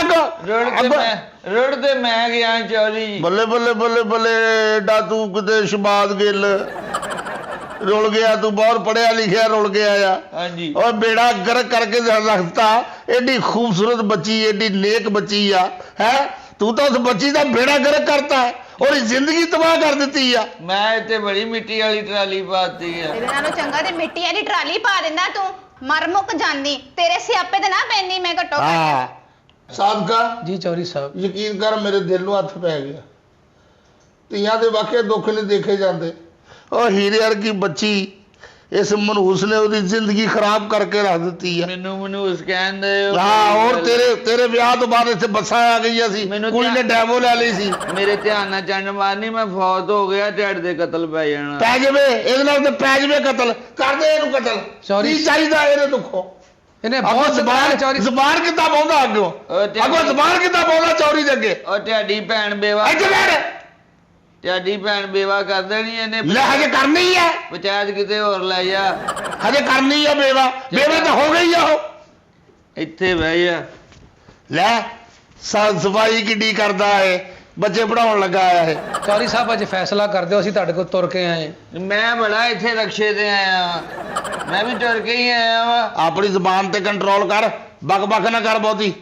ਰੋੜ ਤੇ ਮੈਂ ਗਿਆ ਚੌਧਰੀ ਜੀ। ਬੱਲੇ ਬੱਲੇ ਬੱਲੇ ਬੱਲੇ ਏਡਾ ਤੂੰ ਕਿਤੇ ਸ਼ਬਾਦ ਗਿੱਲ ਰੁਲ ਗਿਆ, ਤੂੰ ਬਹੁਤ ਪੜਿਆ ਲਿਖਿਆ ਰੁਲ ਗਿਆ ਆ। ਹਾਂਜੀ ਔਰ ਬੇੜਾ ਗਰਕ ਕਰਕੇ ਰੱਖਤਾ। ਐਡੀ ਖੂਬਸੂਰਤ ਬੱਚੀ, ਐਡੀ ਨੇਕ ਬੱਚੀ ਆ ਹੈ, ਤੂੰ ਤਾਂ ਉਸ ਬੱਚੀ ਦਾ ਬੇੜਾ ਗਰਕ ਕਰਤਾ ਹੈ ਔਰ ਜ਼ਿੰਦਗੀ ਤਬਾਹ ਕਰ ਦਿੱਤੀ ਆ। ਮੈਂ ਇੱਥੇ ਬੜੀ ਮਿੱਟੀ ਵਾਲੀ ਟਰਾਲੀ ਪਾਤੀ ਆ। ਤੇਰੇ ਨਾਲੋਂ ਚੰਗਾ ਤੇ ਮਿੱਟੀ ਵਾਲੀ ਟਰਾਲੀ ਪਾ ਦਿੰਦਾ ਤੂੰ, ਮਰ ਮੁੱਕ ਜਾਂਦੀ। ਤੇਰੇ ਸਿਆਪੇ ਤੇ ਨਾ ਪੈਂਦੀ ਮੈਂ ਘੱਟੋ ਹਾਂ ਸਾਦਕਾ ਜੀ ਚੌਧਰੀ ਸਾਹਿਬ। ਯਕੀਨ ਕਰ ਮੇਰੇ ਦਿਲ ਨੂੰ ਹੱਥ ਪੈ ਗਿਆ। ਧੀਆਂ ਦੇ ਵਾਕਿਆ ਦੁੱਖ ਨਹੀਂ ਦੇਖੇ ਜਾਂਦੇ। ਉਹ ਹੀਰੇ ਵਰਗੀ ਬੱਚੀ ਇਸ ਮਨਹੂਸ ਨੇ ਉਹਦੀ ਜ਼ਿੰਦਗੀ ਖਰਾਬ ਕਰਕੇ ਰੱਖ ਦਿੱਤੀ ਆ। ਮੈਨੂੰ ਮਨੂਸ ਕਹਿੰਦੇ ਹਾਂ ਔਰ ਤੇਰੇ ਵਿਆਹ ਤੋਂ ਬਾਅਦ ਇੱਥੇ ਬੱਸਾਂ ਆ ਗਈਆਂ ਸੀ, ਕੁੜੀ ਨੇ ਡੈਮੋ ਲੈ ਲਈ ਸੀ। ਮੇਰੇ ਧਿਆਨ ਨਾਲ ਚੰਨ ਮਾਰਨੀ, ਮੈਂ ਫੌਤ ਹੋ ਗਿਆ, ਢਿੱਡ ਦੇ ਕਤਲ ਪੈ ਜਾਣਾ। ਪੈ ਜਾਵੇ ਇਹਦੇ ਨਾਲ ਤੇ ਪੈ ਜਾਵੇ ਕਤਲ, ਕਰਦੇ ਇਹਨੂੰ ਕਤਲ। Sorry। ਕੀ ਚਾਹੀਦਾ ਇਹਦੇ ਦੁੱਖੋਂ? ਇਹਨੇ ਅੱਗੋਂ ਬਹੁਤ ਜ਼ਬਾਨ ਚੌਧਰੀ ਜ਼ਬਾਨ ਕਿੱਦਾਂ ਪਾਉਂਦਾ ਅੱਗੋਂ ਜ਼ਬਾਨ ਕਿੱਦਾਂ ਪਾਉਂਦਾ ਚੌਰੀ ਦੇ ਅੱਗੇ? ਉਹ ਤੁਹਾਡੀ ਭੈਣ ਬੇਵਾ ਇੱਥੇ ਬੈਠ। ਤੁਹਾਡੀ ਭੈਣ ਬੇਵਾ ਕਰ ਦੇਣੀ ਇਹਨੇ। ਲੈ ਹਜੇ ਕਰਨੀ ਹੈ, ਪੰਚਾਇਤ ਕਿਤੇ ਹੋਰ ਲੈ ਜਾ। ਹਜੇ ਕਰਨੀ ਹੈ ਬੇਵਾ। ਬੇਵਾ ਤਾਂ ਹੋ ਗਈ ਆ ਉਹ। ਇੱਥੇ ਬਹਿ ਜਾ। ਲੈ ਸਾਫ ਸਫਾਈ ਕਿੱਡੀ ਕਰਦਾ ਹੈ, ਬੱਚੇ ਪੜਾਉਣ ਲੱਗਾ ਆਇਆ ਹੈ। ਚੌਧਰੀ ਸਾਹਿਬ ਅੱਜ ਫੈਸਲਾ ਕਰ ਦਿਓ, ਅਸੀਂ ਤੁਹਾਡੇ ਕੋਲ ਤੁਰ ਕੇ ਆਏ। ਮੈਂ ਬੜਾ ਇੱਥੇ ਰਕਸ਼ੇ ਤੇ ਆਇਆ, ਮੈਂ ਵੀ ਤੁਰ ਕੇ ਹੀ ਆਇਆ ਵਾ। ਆਪਣੀ ਜ਼ੁਬਾਨ ਤੇ ਕੰਟਰੋਲ ਕਰ, ਬਕ ਬਕ ਨਾ ਕਰ ਬਹੁਤੀ।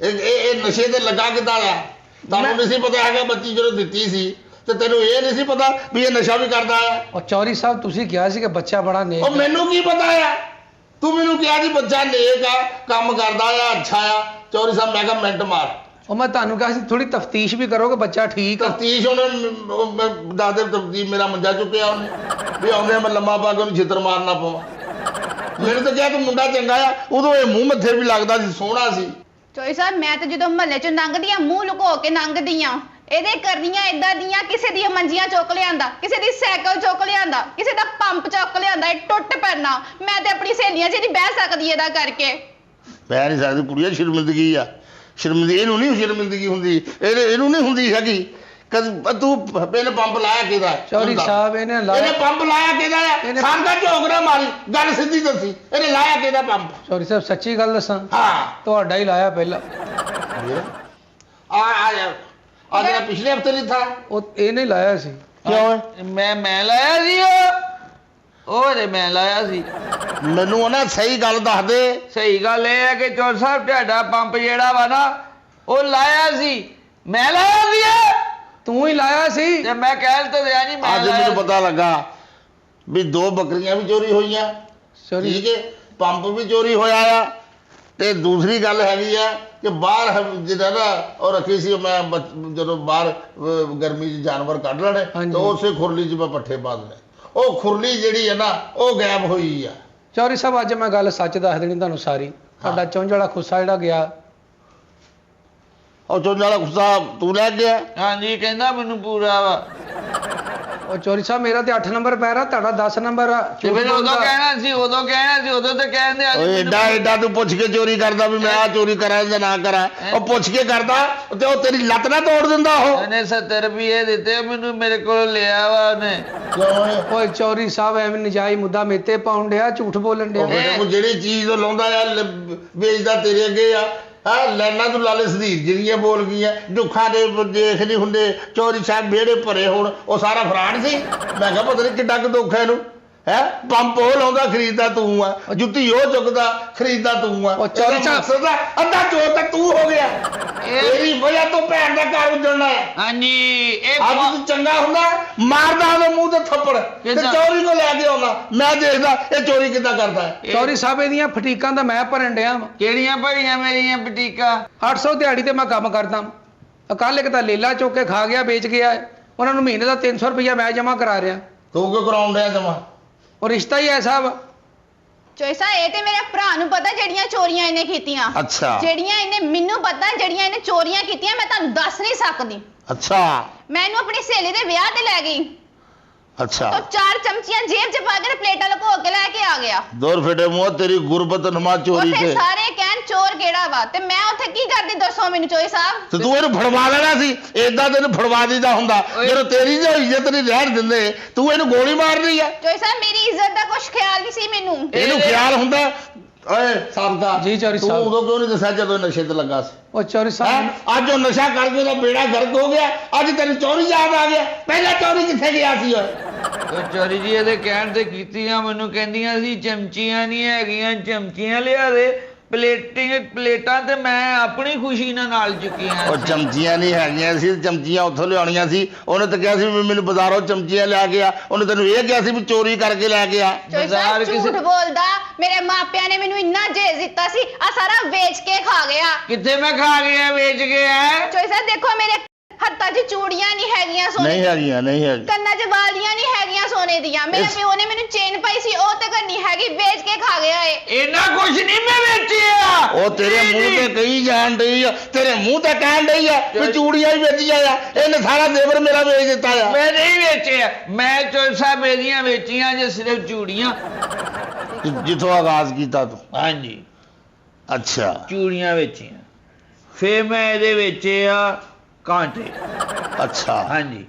ਇਹ ਨਸ਼ੇ ਤੇ ਲੱਗਾ ਕਿੱਦਾਂ ਆ? ਤੁਹਾਨੂੰ ਨਹੀਂ ਸੀ ਪਤਾ ਹੈਗਾ ਬੱਚੀ ਜਦੋਂ ਦਿੱਤੀ ਸੀ ਤੇ ਤੈਨੂੰ ਇਹ ਨਹੀਂ ਸੀ ਪਤਾ ਵੀ ਇਹ ਨਸ਼ਾ ਵੀ ਕਰਦਾ ਆ? ਉਹ ਚੌਧਰੀ ਸਾਹਿਬ ਤੁਸੀਂ ਕਿਹਾ ਸੀ ਕਿ ਬੱਚਾ ਬੜਾ ਨੇਕ ਉਹ ਮੈਨੂੰ ਕੀ ਪਤਾ ਆ? ਤੂੰ ਮੈਨੂੰ ਕਿਹਾ ਜੀ ਬੱਚਾ ਨੇਕ ਆ, ਕੰਮ ਕਰਦਾ ਆ, ਅੱਛਾ ਆ। ਚੌਧਰੀ ਸਾਹਿਬ ਮੈਂ ਕਿਹਾ ਮਿੰਟ ਮਾਰ। ਉਹ ਮੈਂ ਤੁਹਾਨੂੰ ਕਿਹਾ ਸੀ ਥੋੜੀ ਤਫਤੀਸ਼ ਵੀ ਕਰੋ ਕਿ ਬੱਚਾ ਠੀਕ ਆ। ਤਫਤੀਸ਼ ਉਹਨੇ ਦਾਦੇ ਤਫਤੀਸ਼ ਮੇਰਾ ਮੰਜਾ ਚੁੱਕਿਆ ਉਹਨੇ ਵੀ ਆਉਂਦੇ ਮੈਂ ਲੰਮਾ ਪਾ ਕੇ ਉਹਨੂੰ ਛਿੱਤਰ ਮਾਰਨਾ ਪਵਾਂ। ਮੈਨੂੰ ਤਾਂ ਕਿਹਾ ਤੂੰ ਮੁੰਡਾ ਚੰਗਾ ਆ, ਉਦੋਂ ਇਹ ਮੂੰਹ ਮੱਥੇ ਵੀ ਲੱਗਦਾ ਸੀ, ਸੋਹਣਾ ਸੀ। ਚੋਈ ਸਾਹਿਬ ਮੈਂ ਤਾਂ ਜਦੋਂ ਮਹੱਲੇ ਚੋਂ ਲੰਘਦੀ ਆ ਮੂੰਹ ਲੁਕੋ ਕੇ ਲੰਘਦੀ ਆ। ਇਹਦੇ ਕਰਨੀਆਂ ਇਦਾਂ ਦੀਆਂ, ਕਿਸੇ ਦੀਆਂ ਮੰਜੀਆਂ ਚੁੱਕ ਲਿਆਂਦਾ, ਕਿਸੇ ਦੀ ਸਾਈਕਲ ਚੁੱਕ ਲਿਆਂਦਾ, ਕਿਸੇ ਦਾ ਪੰਪ ਚੁੱਕ ਲਿਆਂਦਾ। ਇਹ ਟੁੱਟ ਪੈਣਾ। ਮੈਂ ਤੇ ਆਪਣੀ ਸਹੇਲੀਆਂ 'ਚ ਨਹੀਂ ਬਹਿ ਸਕਦੀ ਇਹਦਾ ਕਰਕੇ। ਬਹਿ ਨਹੀਂ ਸਕਦੀ ਕੁੜੀਆਂ, ਸ਼ਰਮਿੰਦਗੀ ਆ। ਸ਼ਰਮਿੰਦਗੀ ਇਹਨੂੰ ਨਹੀਂ ਸ਼ਰਮਿੰਦਗੀ ਹੁੰਦੀ, ਇਹਨੂੰ ਨਹੀਂ ਹੁੰਦੀ ਹੈਗੀ। ਕਦ ਤੂੰ ਇਹਨੇ ਪੰਪ ਲਾਇਆ ਕਿਹਦਾ? ਚੌਧਰੀ ਸਾਹਿਬ ਇਹਨੇ ਪੰਪ ਲਾਇਆ ਕਿਹਦਾ ਆ? ਸਾਡਾ ਝੋਗਰਾ ਮਾਰੀ, ਗੱਲ ਸਿੱਧੀ ਦੱਸੀ, ਇਹਨੇ ਲਾਇਆ ਕਿਹਦਾ ਪੰਪ? ਚੌਧਰੀ ਸਾਹਿਬ ਸੱਚੀ ਗੱਲ ਦੱਸਾਂ, ਹਾਂ ਤੁਹਾਡਾ ਹੀ ਲਾਇਆ ਪਹਿਲਾਂ। ਆ ਜਿਹੜਾ ਪਿਛਲੇ ਹਫਤੇ ਨਹੀਂ ਥਾ ਉਹ ਇਹਨੇ ਲਾਇਆ ਸੀ। ਕਿਉਂ? ਮੈਂ ਲਾਇਆ ਸੀ ਉਹ ਤੇ ਮੈਂ ਲਾਇਆ ਸੀ। ਮੈਨੂੰ ਉਹਨਾਂ ਸਹੀ ਗੱਲ ਦੱਸ ਦੇ। ਸਹੀ ਗੱਲ ਇਹ ਹੈ ਕਿ ਚੌਧਰੀ ਸਾਹਿਬ ਤੁਹਾਡਾ ਪੰਪ ਜਿਹੜਾ ਵਾ ਨਾ ਉਹ ਲਾਇਆ ਸੀ, ਮੈਂ ਲਾਇਆ ਸੀ। ਤੂੰ ਹੀ ਲਾਇਆ ਸੀ ਤੇ ਮੈਂ ਕਹਿ ਤਾਂ ਦਿਆ ਨਹੀਂ ਮੈਂ ਅੱਜ ਲਾਇਆ ਮੈਨੂੰ ਸੀ। ਪਤਾ ਲੱਗਾ ਵੀ 2 ਬੱਕਰੀਆਂ ਵੀ ਚੋਰੀ ਹੋਈਆਂ। ਚੌਧਰੀ ਠੀਕ ਹੈ, ਪੰਪ ਵੀ ਚੋਰੀ ਹੋਇਆ ਆ। ਤੇ ਦੂਸਰੀ ਗੱਲ ਹੈਗੀ ਆ ਕਿ ਬਾਹਰ ਜਿਹੜਾ ਨਾ ਉਹ ਰੱਖੀ ਸੀ ਮੈਂ ਜਦੋਂ ਬਾਹਰ ਗਰਮੀ 'ਚ ਜਾਨਵਰ ਕੱਢ ਲੈਣੇ ਤਾਂ ਉਸੇ ਖੁਰਲੀ 'ਚ ਮੈਂ ਪੱਠੇ ਪਾ ਦੇਣੇ। ਉਹ ਖੁਰਲੀ ਜਿਹੜੀ ਹੈ ਨਾ ਉਹ ਗਾਇਬ ਹੋਈ ਆ। ਚੌਧਰੀ ਸਾਹਿਬ ਅੱਜ ਮੈਂ ਗੱਲ ਸੱਚ ਦੱਸ ਦੇਣੀ ਤੁਹਾਨੂੰ ਸਾਰੀ। ਤੁਹਾਡਾ ਚੁੰਝ ਵਾਲਾ ਖੁੱਸਾ ਜਿਹੜਾ ਗਿਆ, ਉਹ ਚੁੰਝ ਵਾਲਾ ਗੁੱਸਾ ਤੂੰ ਲੈ ਗਿਆ? ਹਾਂਜੀ ਕਹਿੰਦਾ ਮੈਨੂੰ ਪੂਰਾ ਵਾ। ਉਹ ਚੌਧਰੀ ਸਾਹਿਬ ਮੇਰਾ ਤੇ 8 ਨੰਬਰ ਪੈ ਰਿਹਾ, ਤੁਹਾਡਾ 10 ਨੰਬਰ ਆ। ਤੇ ਫਿਰ ਉਦੋਂ ਕਹਿਣਾ ਸੀ ਉਦੋਂ ਤੇ ਕਹਿੰਦੇ ਆ ਓਏ ਐਡਾ ਤੂੰ ਪੁੱਛ ਕੇ ਚੋਰੀ ਕਰਦਾ ਵੀ ਮੈਂ ਆ ਚੋਰੀ ਕਰਾਂ ਜਾਂ ਨਾ ਕਰਾਂ। ਉਹ ਪੁੱਛ ਕੇ ਕਰਦਾ ਤੇ ਉਹ ਤੇਰੀ ਲੱਤ ਨਾ ਤੋੜ ਦਿੰਦਾ ਉਹ। ਉਹਨੇ 70 ਰੁਪਏ ਦਿੱਤੇ ਮੈਨੂੰ, ਮੇਰੇ ਕੋਲ ਲਿਆ ਵਾ ਉਹਨੇ। ਓਏ ਚੌਧਰੀ ਸਾਹਿਬ ਐਵੇਂ ਨਜਾਇਜ਼ ਮੁੱਦਾ ਮੇਤੇ ਪਾਉਣ ਡਿਆ, ਝੂਠ ਬੋਲਣ ਡਿਆ। ਉਹ ਜਿਹੜੀ ਚੀਜ਼ ਉਹ ਲਾਉਂਦਾ ਆ ਵੇਚਦਾ ਤੇਰੇ ਅੱਗੇ ਆ। ਲੈਣਾ ਤੂੰ ਲਾਲੇ ਸਦੀਰ ਜਿਹੜੀਆਂ ਬੋਲ ਗਈਆਂ, ਦੁੱਖਾਂ ਦੇ ਦੇਖ ਨਹੀਂ ਹੁੰਦੇ। ਚੌਧਰੀ ਸਾਹਿਬ ਵਿਹੜੇ ਭਰੇ ਹੋਣ, ਉਹ ਸਾਰਾ ਫਰਾਡ ਸੀ। ਮੈਂ ਕਿਹਾ ਪਤਾ ਨਹੀਂ ਕਿੱਡਾ ਕੁ ਦੁੱਖ ਹੈ ਇਹਨੂੰ। ਹੈ ਪੰਪ ਉਹ ਲਾਉਂਦਾ, ਖਰੀਦਦਾ ਤੂੰ ਆ। ਜੁੱਤੀ ਉਹ ਚੁੱਕਦਾ, ਖਰੀਦਦਾ ਤੂੰ ਆ। ਉਹ ਚੌਧਰੀ ਸਾਹਿਬ ਦਾ ਅੱਧਾ ਚੋਰ ਤਾਂ ਤੂੰ ਹੋ ਗਿਆ। ਤੇਰੀ ਵਜ੍ਹਾ ਤੋਂ ਭੈਣ ਦਾ ਘਰ ਉਜੜਨਾ ਹੈ। ਹਾਂਜੀ ਇਹ ਅੱਜ ਤੂੰ ਚੰਗਾ ਹੁੰਦਾ ਮਾਰਦਾ ਉਹਦੇ ਮੂੰਹ ਤੇ ਥੱਪੜ ਤੇ ਚੋਰੀ ਕੋ ਲੈ ਕੇ ਆਉਂਦਾ। ਮੈਂ ਦੇਖਦਾ ਇਹ ਚੋਰੀ ਕਿੱਦਾਂ ਕਰਦਾ ਹੈ। ਚੌਧਰੀ ਸਾਹਿਬ ਇਹਦੀਆਂ ਫਟੀਕਾਂ ਦਾ ਮੈਂ ਭਰਨ ਡਿਆ ਵਾਂ। ਕਿਹੜੀਆਂ ਭਰੀਆਂ ਮੇਰੀਆਂ ਬਟੀਕਾਂ? 800 ਦਿਹਾੜੀ ਤੇ ਮੈਂ ਕੰਮ ਕਰਦਾ। ਕੱਲ ਇੱਕ ਤਾਂ ਲੇਲਾ ਚੁੱਕ ਕੇ ਖਾ ਗਿਆ, ਵੇਚ ਗਿਆ। ਉਹਨਾਂ ਨੂੰ ਮਹੀਨੇ ਦਾ 300 ਰੁਪਇਆ ਮੈਂ ਜਮ੍ਹਾਂ ਕਰਾ ਰਿਹਾ। ਤੂੰ ਕਿਉਂ ਕਰਾਉਣ ਡਿਆ ਜਮਾ? ਉਹ ਰਿਸ਼ਤਾ ਹੀ ਐਸਾ ਵਾ। ਚੋਈ ਸਾਹਿਬ ਇਹ ਤੇ ਮੇਰੇ ਭਰਾ ਨੂੰ ਪਤਾ ਜਿਹੜੀਆਂ ਚੋਰੀਆਂ ਇਹਨੇ ਕੀਤੀਆਂ। ਅੱਛਾ ਜਿਹੜੀਆਂ ਇਹਨੇ ਮੈਨੂੰ ਪਤਾ ਜਿਹੜੀਆਂ ਇਹਨੇ ਚੋਰੀਆਂ ਕੀਤੀਆਂ ਮੈਂ ਤੁਹਾਨੂੰ ਦੱਸ ਨਹੀਂ ਸਕਦੀ। ਅੱਛਾ ਮੈਂ ਇਹਨੂੰ ਆਪਣੀ ਸਹੇਲੀ ਦੇ ਵਿਆਹ ਤੇ ਲੈ ਗਈ ਅੱਛਾ ਤਾਂ 4 ਚਮਚੀਆਂ ਜੇਬ 'ਚ ਪਾ ਕੇ ਪਲੇਟਾਂ ਲੁਕੋ ਕੇ ਲੈ ਕੇ ਆ ਗਿਆ। ਦੌਰ ਫੇਟੇ ਮੂੰਹ ਤੇਰੀ ਗੁਰਬਤ ਨਮਾ ਉਹ ਚੋਰੀ ਫਿਰ ਤੇ। ਸਾਰੇ ਕਹਿਣ ਚੋਰ ਕਿਹੜਾ ਵਾ ਤੇ ਮੈਂ ਉੱਥੇ ਕੀ ਕਰਦੀ ਦੱਸੋ ਮੈਨੂੰ ਚੋਈ ਸਾਹਿਬ। ਤੇ ਤੂੰ ਇਹਨੂੰ ਫੜਵਾ ਲੈਣਾ ਸੀ, ਏਦਾਂ ਤੈਨੂੰ ਫੜਵਾ ਦਿੱਤਾ ਹੁੰਦਾ। ਜਦੋਂ ਤੇਰੀ ਜੋ ਇੱਜ਼ਤ ਨਹੀਂ ਰਹਿਣ ਦਿੰਦੇ ਤੂੰ ਇਹਨੂੰ ਗੋਲੀ ਮਾਰਨੀ ਆ। ਚੋਈ ਸਾਹਿਬ ਮੇਰੀ ਇੱਜ਼ਤ ਦਾ ਕੁਝ ਖਿਆਲ ਨਹੀਂ ਸੀ ਮੈਨੂੰ। ਇਹਨੂੰ ਖਿਆਲ ਹੁੰਦਾ। ਓਏ ਸਾਬਦਾ ਜੀ ਚੌਧਰੀ ਤੂੰ ਸਾਹਿਬ। ਉਦੋਂ ਕਿਉਂ ਨਹੀਂ ਦੱਸਿਆ ਜਦੋਂ ਨਸ਼ੇ ਤੇ ਲੱਗਾ ਸੀ? ਉਹ ਚੌਧਰੀ ਸਾਹਿਬ ਹੈਂ? ਅੱਜ ਉਹ ਨਸ਼ਾ ਕਰਕੇ ਉਹਦਾ ਬੇੜਾ ਗਰਕ ਹੋ ਗਿਆ, ਅੱਜ ਤੈਨੂੰ ਚੋਰੀ ਯਾਦ ਆ ਗਿਆ। ਪਹਿਲਾਂ ਚੋਰੀ ਕਿੱਥੇ ਗਿਆ ਸੀ ਓਏ? ਉਹ ਚੋਰੀ ਜੀ ਇਹਦੇ ਕਹਿਣ ਤੇ ਕੀਤੀਆਂ, ਮੈਨੂੰ ਕਹਿੰਦੀਆਂ ਸੀ ਚਮਚੀਆਂ ਨਹੀਂ ਹੈਗੀਆਂ, ਚਮਚੀਆਂ ਲਿਆ ਦੇ। ਪਲੇਟਾਂ ਤੇ ਮੈਂ ਆਪਣੀ ਖੁਸ਼ੀ ਨਾਲ ਚੁੱਕੀਆਂ ਉਹ ਚਮਚੀਆਂ ਨਹੀਂ ਹੈਗੀਆਂ ਸੀ, ਚਮਚੀਆਂ ਉੱਥੋਂ ਲਿਆਉਣੀਆਂ ਸੀ। ਉਹਨੇ ਤਾਂ ਕਿਹਾ ਸੀ ਵੀ ਮੈਨੂੰ ਬਾਜ਼ਾਰੋਂ ਚਮਚੀਆਂ ਲਿਆ ਕੇ ਆ। ਉਹਨੇ ਤੈਨੂੰ ਇਹ ਕਿਹਾ ਸੀ ਵੀ ਚੋਰੀ ਕਰਕੇ ਲੈ ਕੇ ਆ। ਚੋਈ ਸਾਹਿਬ ਝੂਠ ਬੋਲਦਾ। ਮੇਰੇ ਮਾਪਿਆਂ ਨੇ ਮੈਨੂੰ ਇੰਨਾ ਜੇਜ਼ ਦਿੱਤਾ ਸੀ, ਆ ਸਾਰਾ ਵੇਚ ਕੇ ਖਾ ਗਿਆ। ਕਿੱਥੇ ਮੈਂ ਖਾ ਗਿਆ, ਵੇਚ ਗਿਆ? ਚੋਈ ਸਾਹਿਬ ਦੇਖੋ ਮੇਰੇ ਹੱਥਾਂ 'ਚ ਚੂੜੀਆਂ ਨਹੀਂ ਹੈਗੀਆਂ ਸੋਨੇ ਨਹੀਂ ਹੈਗੀਆਂ, ਨਹੀਂ ਹੈਗੀ। ਕੰਨਾਂ 'ਚ ਵਾਲੀਆਂ ਨਹੀਂ ਹੈਗੀਆਂ ਸੋਨੇ ਦੀਆਂ। ਮੇਰੇ ਪਿਓ ਨੇ ਮੈਨੂੰ ਚੇਨ ਪਾਈ ਸੀ, ਉਹ ਤੇ ਨਹੀਂ ਹੈਗੀ, ਵੇਚ ਕੇ ਖਾ ਗਿਆ ਏ। ਇਹਨਾਂ ਕੁਛ ਨਹੀਂ ਮੈਂ ਵੇਚਿਆ। ਉਹ ਤੇਰੇ ਮੂੰਹ ਤੇ ਕਹੀ ਜਾਣ ਡਈ ਆ, ਤੇਰੇ ਮੂੰਹ ਤੇ ਕਹਿਣ ਡਈ ਆ ਵੀ ਚੂੜੀਆਂ ਹੀ ਵੇਚੀਆਂ ਆ। ਇਹਨੇ ਸਾਰਾ ਦੇਵਰ ਮੇਰਾ ਵੇਚ ਦਿੱਤਾ ਆ। ਮੈਂ ਨਹੀਂ ਵੇਚਿਆ, ਮੈਂ ਚੋਰ ਸਾਹਿਬ ਮੇਰੀਆਂ ਵੇਚੀਆਂ ਜੇ ਸਿਰਫ ਚੂੜੀਆਂ। ਜਿੱਥੋਂ ਆਗਾਜ਼ ਕੀਤਾ ਤੂੰ। ਹਾਂਜੀ ਅੱਛਾ, ਚੂੜੀਆਂ ਵੇਚੀਆਂ, ਫੇਰ ਮੈਂ ਇਹਦੇ ਵੇਚਿਆ ਕਾਂਟੇ। ਅੱਛਾ। ਹਾਂਜੀ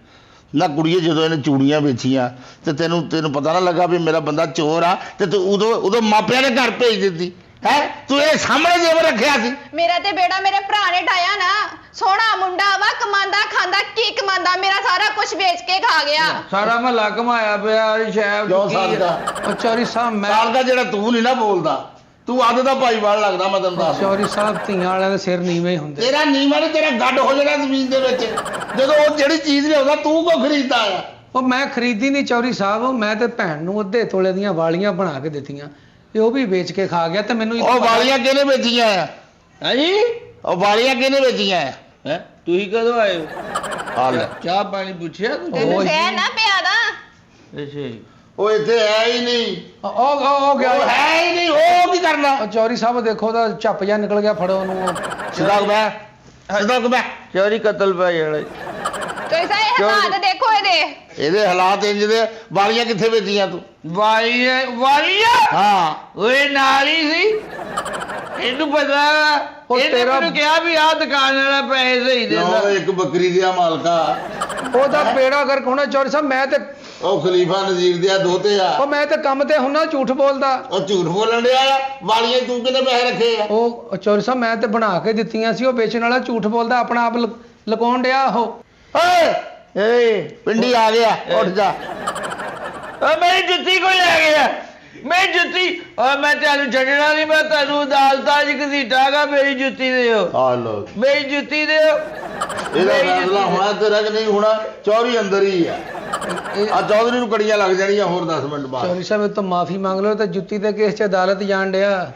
ਨਾ ਕੁੜੀਏ, ਜਦੋਂ ਇਹਨੇ ਚੂੜੀਆਂ ਵੇਚੀਆਂ ਤੇ ਤੈਨੂੰ ਪਤਾ ਨਾ ਲੱਗਾ ਵੀ ਮੇਰਾ ਬੰਦਾ ਚੋਰ ਆ, ਤੇ ਤੂੰ ਉਦੋਂ ਮਾਪਿਆਂ ਨੇ ਘਰ ਭੇਜ ਦਿੱਤੀ ਹੈ? ਤੂੰ ਇਹ ਸਾਹਮਣੇ ਦੇਵਰ ਰੱਖਿਆ ਸੀ। ਮੇਰਾ ਤੇ ਬੇੜਾ ਮੇਰੇ ਭਰਾ ਨੇ ਢਾਇਆ ਨਾ। ਸੋਹਣਾ ਮੁੰਡਾ ਵਾ, ਕਮਾਂਦਾ ਖਾਂਦਾ, ਕੀ ਕਮਾਂਦਾ, ਮੇਰਾ ਸਾਰਾ ਕੁਝ ਵੇਚ ਕੇ ਖਾ ਗਿਆ। ਸਾਰਾ ਮਹੱਲਾ ਕਮਾਇਆ ਪਿਆ ਸ਼ਾਇਦ। ਕਿਉਂ ਸਾਲਦਾ? ਉਹ ਚੌਧਰੀ ਸਾਹਿਬ ਮੈਂ ਸਾਲਦਾ ਜਿਹੜਾ ਤੂੰ ਨਹੀਂ ਨਾ ਬੋਲਦਾ, ਤੂੰ ਅੱਧ ਦਾ ਭਾਈਵਾਲ ਲੱਗਦਾ। ਮੈਂ ਤੈਨੂੰ ਦੱਸ, ਚੌਧਰੀ ਸਾਹਿਬ ਧੀਆਂ ਵਾਲਿਆਂ ਦੇ ਸਿਰ ਨੀਵੇਂ ਹੀ ਹੁੰਦੇ। ਤੇਰਾ ਨੀਵਾਂ ਨਹੀਂ, ਤੇਰਾ ਗੱਡ ਹੋ ਜਾਣਾ ਜ਼ਮੀਨ ਦੇ ਵਿੱਚ। ਜਦੋਂ ਉਹ ਜਿਹੜੀ ਚੀਜ਼ ਲਿਆਉਂਦਾ ਤੂੰ ਕੋ ਖਰੀਦਦਾ ਆ? ਉਹ ਮੈਂ ਖਰੀਦੀ ਨਹੀਂ ਚੌਧਰੀ ਸਾਹਿਬ, ਮੈਂ ਤੇ ਭੈਣ ਨੂੰ ਅੱਧੇ ਤੋਲੇ ਦੀਆਂ ਵਾਲੀਆਂ ਬਣਾ ਕੇ ਦਿੱਤੀਆਂ ਤੇ ਉਹ ਵੀ ਵੇਚ ਕੇ ਖਾ ਗਿਆ। ਤੇ ਮੈਨੂੰ ਉਹ ਵਾਲੀਆਂ ਕਿਹਨੇ ਵੇਚੀਆਂ ਆ? ਹਾਂਜੀ ਉਹ ਵਾਲੀਆਂ ਕਿਹਨੇ ਵੇਚੀਆਂ ਆ? ਹੈ ਤੁਸੀਂ ਕਦੋਂ ਆਏ ਹੋ? ਆ ਲੈ। ਚਾਹ ਪਾਣੀ ਪੁੱਛਿਆ ਤੂੰ? ਤੈਨੂੰ ਸਹਿ ਨਾ ਪਿਆ ਦਾ। ਅੱਛਾ ਜੀ। ਉਹ ਇੱਥੇ ਹੈ ਹੀ ਨਹੀਂ। ਉਹ ਗਿਆ। ਉਹ ਹੈ ਹੀ ਨਹੀਂ, ਉਹ ਕੀ ਕਰਨਾ? ਉਹ ਚੌਧਰੀ ਸਾਹਿਬ ਦੇਖੋ ਤਾਂ ਝੱਪ ਜਿਹਾ ਨਿਕਲ ਗਿਆ, ਫੜੋ ਉਹਨੂੰ। ਸਿੱਧਾ ਮੈਂ ਸਿੱਧਾ ਮੈਂ ਚੋਰੀ ਕਤਲ ਪੈ ਜਾਣਾ। ਚੋਈ ਸਾਹਿਬ ਇਹ ਹਾਲਾਤ ਦੇਖੋ ਇਹਦੇ। ਇਹਦੇ ਹਾਲਾਤ ਇੰਜ ਦੇ। ਵਾਲੀਆਂ ਕਿੱਥੇ ਵੇਚੀਆਂ ਤੂੰ? ਵਾਲੀਆ ਹਾਂ, ਓਏ ਨਾਲ ਹੀ ਸੀ। ਇਹਨੂੰ ਪਤਾ, ਉਹ ਇਹਨੇ ਤੇਰਾ- ਮੈਨੂੰ ਕਿਹਾ ਵੀ ਆਹ ਦੁਕਾਨ ਵਾਲਾ ਪੈਸੇ ਸਹੀ ਦਿੰਦਾ। ਉਹ ਇੱਕ ਬੱਕਰੀ ਦਿਆ ਮਾਲਕਾ। ਉਹਦਾ ਬੇੜਾ ਗਰਕ ਹੋਣਾ ਚੌਧਰੀ ਸਾਹਿਬ। ਮੈਂ ਤੇ ਉਹ ਖਲੀਫਾ ਨਜ਼ੀਰ ਦਿਆ ਦੋਤੇ ਆ। ਉਹ ਮੈਂ ਤੇ ਕੰਮ ਤੇ ਹੁੰਨਾ, ਝੂਠ ਬੋਲਦਾ। ਉਹ ਝੂਠ ਬੋਲਣ ਡਿਆ ਆ। ਵਾਲੀਆਂ ਤੂੰ ਕਿੰਨੇ ਪੈਸੇ ਰੱਖੇ ਆ? ਉਹ ਚੌਧਰੀ ਸਾਹਿਬ ਮੈਂ ਤੇ ਬਣਾ ਕੇ ਦਿੱਤੀਆਂ ਸੀ, ਉਹ ਵੇਚਣ ਵਾਲਾ ਝੂਠ ਬੋਲਦਾ, ਆਪਣਾ ਆਪ ਲੁਕਾਉਣ ਡਿਆ ਉਹ। ਓਏ ਏ ਪਿੰਡੀ ਆ ਗਿਆ, ਉੱਠ ਜਾ। ਓ ਮੇਰੀ ਜੁੱਤੀ ਕੋਈ ਲੈ ਗਿਆ। ਮੈਂ ਜੁੱਤੀ, ਓ ਮੈਂ ਤੁਹਾਨੂੰ ਛੱਡਣਾ ਨਹੀਂ, ਮੈਂ ਤੁਹਾਨੂੰ ਅਦਾਲਤਾਂ 'ਚ ਘਸੀਟਾਂਗਾ। ਮੇਰੀ ਜੁੱਤੀ ਦਿਓ, ਆ ਲੋ। ਮੇਰੀ ਜੁੱਤੀ ਦਿਓ। ਇਹਦਾ ਫੈਸਲਾ ਹੋਣਾ ਤੇਰਾ ਕਿ ਨਹੀਂ ਹੋਣਾ? ਚੌਧਰੀ ਅੰਦਰ ਹੀ ਆ। ਆ ਚੌਧਰੀ ਨੂੰ ਕੜੀਆਂ ਲੱਗ ਜਾਣੀਆਂ ਹੋਰ 10 ਮਿੰਟ ਬਾਅਦ। ਚੌਧਰੀ ਸਾਹਿਬ ਇਹ ਤੋਂ ਮਾਫੀ ਮੰਗ ਲਓ ਤੇ ਜੁੱਤੀ ਦੇ ਕੇਸ 'ਚ ਅਦਾਲਤ ਜਾਣ ਡਿਆ।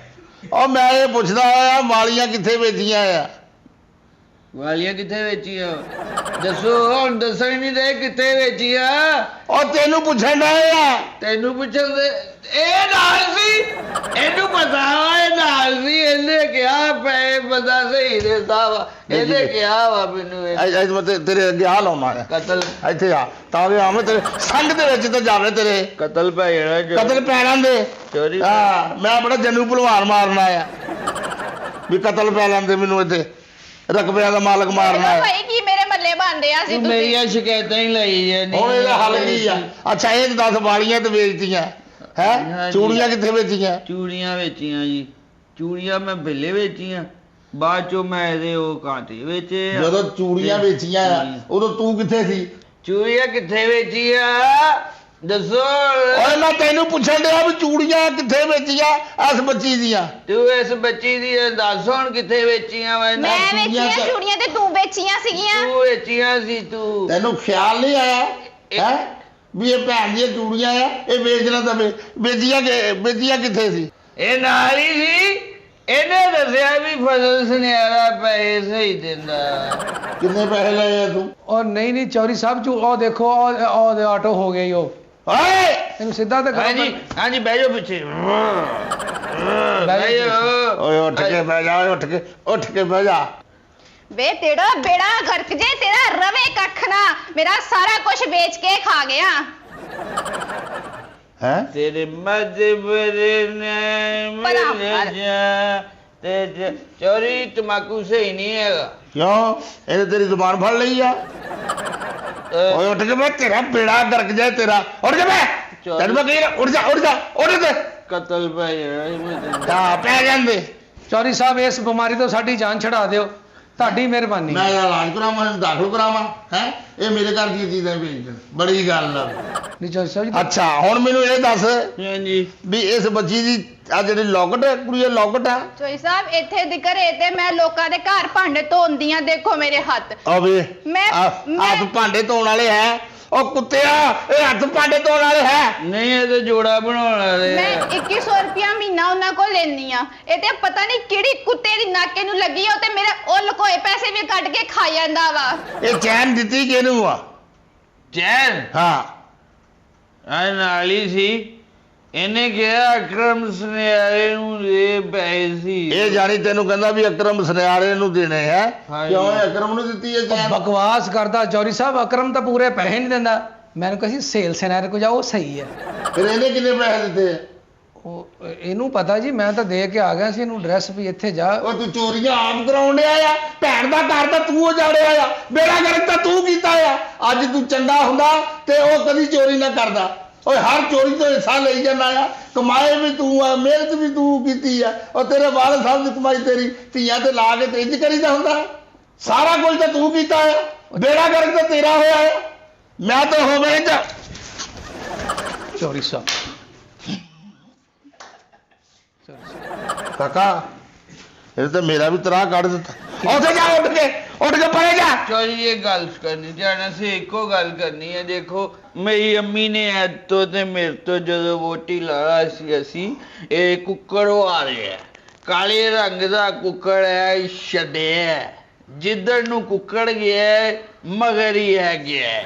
ਉਹ ਮੈਂ ਇਹ ਪੁੱਛਦਾ ਆ ਵਾਲੀਆਂ ਕਿੱਥੇ ਵੇਚੀਆਂ ਆ? ਵਾਲੀਆਂ ਕਿੱਥੇ ਵੇਚੀਆਂ? ਦੱਸੋ, ਹੁਣ ਦੱਸਣ ਨਹੀਂ ਦੇ ਕਿੱਥੇ ਵੇਚੀਆਂ। ਉਹ ਤੈਨੂੰ ਪੁੱਛਣ ਡਿਆ ਆ। ਤੈਨੂੰ ਪੁੱਛਣ ਦੇ, ਇਹ ਨਾਲ ਸੀ। ਇਹਨੂੰ ਪਤਾ ਵਾ ਇਹ ਨਾਲ ਸੀ। ਇਹਨੇ ਕਿਹਾ ਪੈ ਬੰਦਾ ਸਹੀ ਦਿੰਦਾ ਵਾ। ਇਹਨੇ ਕਿਹਾ ਵਾ ਮੈਨੂੰ ਅੱਜ ਮੈਂ ਤੇਰੇ ਅੱਗੇ ਆ ਲਾਉਣਾ ਆ। ਕਤਲ ਇੱਥੇ ਆ ਤਾਂ ਕਿ ਆਵੇਂ ਤੇਰੇ ਸੰਗ ਦੇ ਵਿੱਚ ਤਾਂ ਜਾਵੇ ਤੇਰੇ ਕਤਲ ਪੈ ਜਾਣਾ। ਕਤਲ ਪੈਰਾਂ ਦੇ। ਚੋਰੀ ਹਾਂ, ਮੈਂ ਬੜਾ ਜੰਨੂ ਭਲਵਾਨ ਮਾਰਨਾ ਆ ਵੀ ਕਤਲ ਪੈ ਲੈਂਦੇ ਮੈਨੂੰ। ਇੱਥੇ ਰਕਬਿਆਂ ਦਾ ਮਾਲਕ ਮਾਰਨਾ ਦੇਖੋ ਹੈ। ਭਾਈ ਕੀ ਮੇਰੇ ਮੱਲੇ ਬਣਦੇ ਆ ਸੀ ਤੂੰ ਤੁਸੀਂ। ਮੇਰੀਆਂ ਸ਼ਿਕਾਇਤਾਂ ਹੀ ਲਈ ਜਾਂਦੀ। ਹੁਣ ਇਹਦਾ ਹੱਲ ਕੀ ਆ? ਅੱਛਾ ਇਹ 10 ਵਾਲੀਆਂ ਤੇ ਵੇਚਤੀਆਂ ਹੈ? ਹਾਂਜੀ। ਚੂੜੀਆਂ ਕਿੱਥੇ ਵੇਚੀਆਂ? ਚੂੜੀਆਂ ਵੇਚੀਆਂ ਜੀ। ਚੂੜੀਆਂ ਮੈਂ ਬਿੱਲੇ ਵੇਚੀਆਂ, ਬਾਅਦ ਚੋਂ ਮੈਂ ਇਹਦੇ ਉਹ ਕਾਂਟੇ ਵੇਚੇ ਆ। ਜਦੋਂ ਚੂੜੀਆਂ ਵੇਚੀਆਂ ਆ ਉਦੋਂ ਤੂੰ ਕਿੱਥੇ ਸੀ? ਚੂੜੀਆਂ ਕਿੱਥੇ ਵੇਚੀਆਂ ਦੱਸੋ। ਓਏ ਮੈਂ ਤੈਨੂੰ ਪੁੱਛਣ ਡਿਆ ਵੀ ਚੂੜੀਆਂ ਕਿੱਥੇ ਵੇਚੀਆਂ ਇਸ ਬੱਚੀ ਦੀਆਂ? ਤੂੰ ਇਸ ਬੱਚੀ ਦੀ ਦੱਸ ਹੁਣ ਕਿੱਥੇ ਵੇਚੀਆਂ? ਮੈਂ ਵੇਚੀਆਂ ਚੂੜੀਆਂ ਤੇ ਤੂੰ ਵੇਚੀਆਂ ਸੀਗੀਆਂ। ਤੂੰ ਵੇਚੀਆਂ ਸੀ ਤੂੰ। ਤੈਨੂੰ ਖਿਆਲ ਨਹੀਂ ਆਇਆ ਹੈ ਵੀ ਇਹ ਭੈਣ ਦੀਆਂ ਚੂੜੀਆਂ ਆ, ਇਹ ਵੇਚਣਾ ਤਾਂ ਵੇਚੀਆਂ ਕਿੱਥੇ ਸੀ? ਇਹ ਨਾਲ ਹੀ ਸੀ। ਇਹਨੇ ਦੱਸਿਆ ਵੀ ਫਸਲ ਸੁਨਿਆਰਾ ਪੈਸੇ ਸਹੀ ਦਿੰਦਾ। ਕਿੰਨੇ ਪੈਸੇ ਲਏ ਆ ਤੂੰ? ਉਹ ਨਹੀਂ ਚੌਧਰੀ ਸਾਹਿਬ ਉਹ ਦੇਖੋ, ਉਹ ਆਟੋ ਹੋ ਗਿਆ ਈ ਉਹ। ਓਏ ਇਹਨੂੰ ਸਿੱਧਾ ਤੇ ਕਰੋ। ਹਾਂਜੀ ਹਾਂਜੀ, ਬਹਿ ਜਾਓ ਪਿੱਛੇ। ਬਹਿ ਓਏ ਉੱਠ ਕੇ ਬਹਿ ਜਾ, ਉੱਠ ਕੇ ਬਹਿ ਜਾ। ਵੇ ਤੇਰਾ ਬੇੜਾ ਗਰਕ ਜੇ, ਤੇਰਾ ਰਵੇ ਕੱਖ ਨਾ। ਮੇਰਾ ਸਾਰਾ ਕੁਝ ਵੇਚ ਕੇ ਖਾ ਗਿਆ। ਹੈ ਤੇਰੇ ਮਜਬਰ ਨੇ ਪਰਾਂ ਮਿਲ ਜਾ ਤੇ ਚੋਰੀ ਤਮਾਕੂ ਸਹੀ ਨਹੀਂ ਹੈਗਾ। ਕਿਉਂ ਇਹਨੇ ਤੇਰੀ ਜ਼ੁਬਾਨ ਫੜ ਲਈ ਆ? ਓਏ ਉੱਠ ਕੇ, ਮੈਂ ਤੇਰਾ ਬੇੜਾ ਗਰਕ ਜਾਏ ਤੇਰਾ। ਉੱਠ ਕੇ ਬੈ, ਤੈਨੂੰ ਮੈਂ ਕਹੀ ਉੱਠ ਜਾ ਉੱਠ ਜਾ ਉੱਠ ਤੇ। ਕਤਲ ਪੈ ਜਾਣਾ। ਤਾਂ ਪੈ ਜਾਂਦੇ। ਚੌਧਰੀ ਸਾਹਿਬ ਇਸ ਬਿਮਾਰੀ ਤੋਂ ਸਾਡੀ ਜਾਨ ਛਡਾ ਦਿਓ, ਤੁਹਾਡੀ ਮਿਹਰਬਾਨੀ। ਮੈਂ ਇਹਦਾ ਇਲਾਜ ਕਰਾਵਾਂ, ਇਹਨੂੰ ਦਾਖਲ ਕਰਾਵਾਂ? ਹੈ ਇਹ ਮੇਰੇ ਘਰ ਦੀਆਂ ਚੀਜ਼ਾਂ ਭੇਜਣ, ਬੜੀ ਗੱਲ ਆ। ਨਹੀਂ ਚੌਧਰੀ ਸਾਹਿਬ ਜੀ, ਅੱਛਾ ਹੁਣ ਮੈਨੂੰ ਇਹ ਦੱਸ ਹਾਂਜੀ ਵੀ ਇਸ ਬੱਚੀ ਦੀ ਆ ਜਿਹੜੀ ਲੋਕਟ ਹੈ, ਕੁੜੀ ਲੋਕਟ ਆ? ਚੋਈ ਸਾਹਿਬ ਇੱਥੇ ਦੀ ਘਰੇ ਤੇ ਮੈਂ ਲੋਕਾਂ ਦੇ ਘਰ ਭਾਂਡੇ ਧੋਂਦੀ ਆ, ਦੇਖੋ ਮੇਰੇ ਹੱਥ। ਆਵੇ ਮੈਂ ਹੱਥ ਭਾਂਡੇ ਧੋਣ ਵਾਲੇ ਹੈ? ਉਹ ਕੁੱਤਿਆ, ਇਹ ਹੱਥ ਭਾਂਡੇ ਧੋਣ ਵਾਲੇ ਹੈ? ਨਹੀਂ, ਇਹ ਤੇ ਜੋੜਾ ਬਣਾਉਣ ਵਾਲੇ ਮੈਂ ਆ। 2100 ਰੁਪਇਆ ਮਹੀਨਾ ਉਹਨਾਂ ਕੋਲ ਲੈਣੀ ਆ। ਇਹ ਤੇ ਪਤਾ ਨਹੀਂ ਕਿਹੜੀ ਕੁੱਤੇ ਦੀ ਨਾਕੇ ਨੂੰ ਲੱਗੀ ਆ, ਉਹ ਤੇ ਮੇਰੇ ਉਹ ਲਕੋਏ ਪੈਸੇ ਵੀ ਕੱਢ ਕੇ ਖਾ ਜਾਂਦਾ ਵਾ। ਇਹ ਚੈਨ ਦਿੱਤੀ ਕਿਹਨੂੰ ਆ? ਚੈਨ ਹਾਂ ਆ ਨਾਲ ਹੀ ਸੀ। ਇਹਨੇ ਕਿਹਾ ਅਕਰਮ ਸੁਨਿਆਰੇ ਨੂੰ ਦੇ ਪੈਸੇ ਸੀ। ਇਹ ਜਾਣੀ ਤੈਨੂੰ ਕਹਿੰਦਾ ਵੀ ਅਕਰਮ ਸੁਨਿਆਰੇ ਨੂੰ ਦੇਣੇ ਹੈ? ਹਾਂਜੀ। ਕਿਉਂ ਇਹ ਅਕਰਮ ਨੂੰ ਦਿੱਤੀ ਹੈ ਚੈਨ? ਬਕਵਾਸ ਕਰਦਾ ਚੌਧਰੀ ਸਾਹਿਬ, ਅਕਰਮ ਤਾਂ ਪੂਰੇ ਪੈਸੇ ਨਹੀਂ ਦਿੰਦਾ। ਮੈਨੂੰ ਕਹੀ ਸੇਲ ਸੈਨਰ ਕੋ ਜਾਓ, ਸਹੀ ਹੈ। ਫਿਰ ਇਹਨੇ ਕਿੰਨੇ ਪੈਸੇ ਦਿੱਤੇ? ਉਹ ਇਹਨੂੰ ਪਤਾ ਜੀ, ਮੈਂ ਤਾਂ ਦੇ ਕੇ ਆ ਗਿਆ ਸੀ ਇਹਨੂੰ ਡਰੈਸ ਵੀ ਇੱਥੇ ਜਾ। ਉਹ ਤੂੰ ਚੋਰੀਆਂ ਆਪ ਕਰਾਉਣ ਡਿਆ ਆ? ਭੈਣ ਦਾ ਘਰ ਤਾਂ ਤੂੰ ਉਜਾੜਿਆ ਆ, ਬੇੜਾ ਗਰਕ ਤਾਂ ਤੂੰ ਕੀਤਾ ਆ। ਅੱਜ ਤੂੰ ਚੰਗਾ ਹੁੰਦਾ ਤੇ ਉਹ ਕਦੀ ਚੋਰੀ ਨਾ ਕਰਦਾ। ਓਏ ਹਰ ਚੋਰੀ ਤੋਂ ਹਿੱਸਾ ਲਈ ਜਾਂਦਾ ਆ। ਕਮਾਏ ਵੀ ਤੂੰ ਆ, ਮਿਹਨਤ ਵੀ ਤੂੰ ਕੀਤੀ ਆ। ਉਹ ਤੇਰੇ ਵਾਲਦ ਸਾਹਿਬ ਦੀ ਕਮਾਈ ਤੇਰੀ ਧੀਆਂ ਤੇ ਲਾ ਕੇ ਤੇ ਇੰਜ ਕਰੀਦਾ ਹੁੰਦਾ? ਸਾਰਾ ਕੁਝ ਤਾਂ ਤੂੰ ਕੀਤਾ ਆ, ਬੇੜਾ ਗਰਕ ਤਾਂ ਤੇਰਾ ਹੋਇਆ ਆ। ਮੈਂ ਤਾਂ ਹੋਵੇ ਚੌਧਰੀ ਸਾਹਿਬ ਕਾਕਾ, ਇਹ ਤਾਂ ਮੇਰਾ ਵੀ ਤਰਾਹ ਕੱਢ ਦਿੱਤਾ। ਉੱਥੇ ਜਾ, ਉੱਠ ਕੇ ਪਰੇ ਜਾ। ਚੋਰੀ ਇਹ ਗੱਲ ਕਰਨੀ ਜਾਣਾ ਸੀ, ਇੱਕੋ ਗੱਲ ਕਰਨੀ ਹੈ। ਦੇਖੋ ਮੇਰੀ ਅੰਮੀ ਨੇ ਐਦ ਤੋਂ ਤੇ ਮੇਰੇ ਤੋਂ ਜਦੋਂ ਵੋਟੀ ਲਾਇਆ ਸੀ ਅਸੀਂ, ਇਹ ਕੁੱਕੜ ਉਹ ਆ ਰਿਹਾ ਕਾਲੇ ਰੰਗ ਦਾ ਕੁੱਕੜ ਹੈ, ਛੱਡਿਆ ਜਿੱਧਰ ਨੂੰ ਕੁੱਕੜ ਗਿਆ ਮਗਰ ਹੀ ਹੈ ਗਿਆ।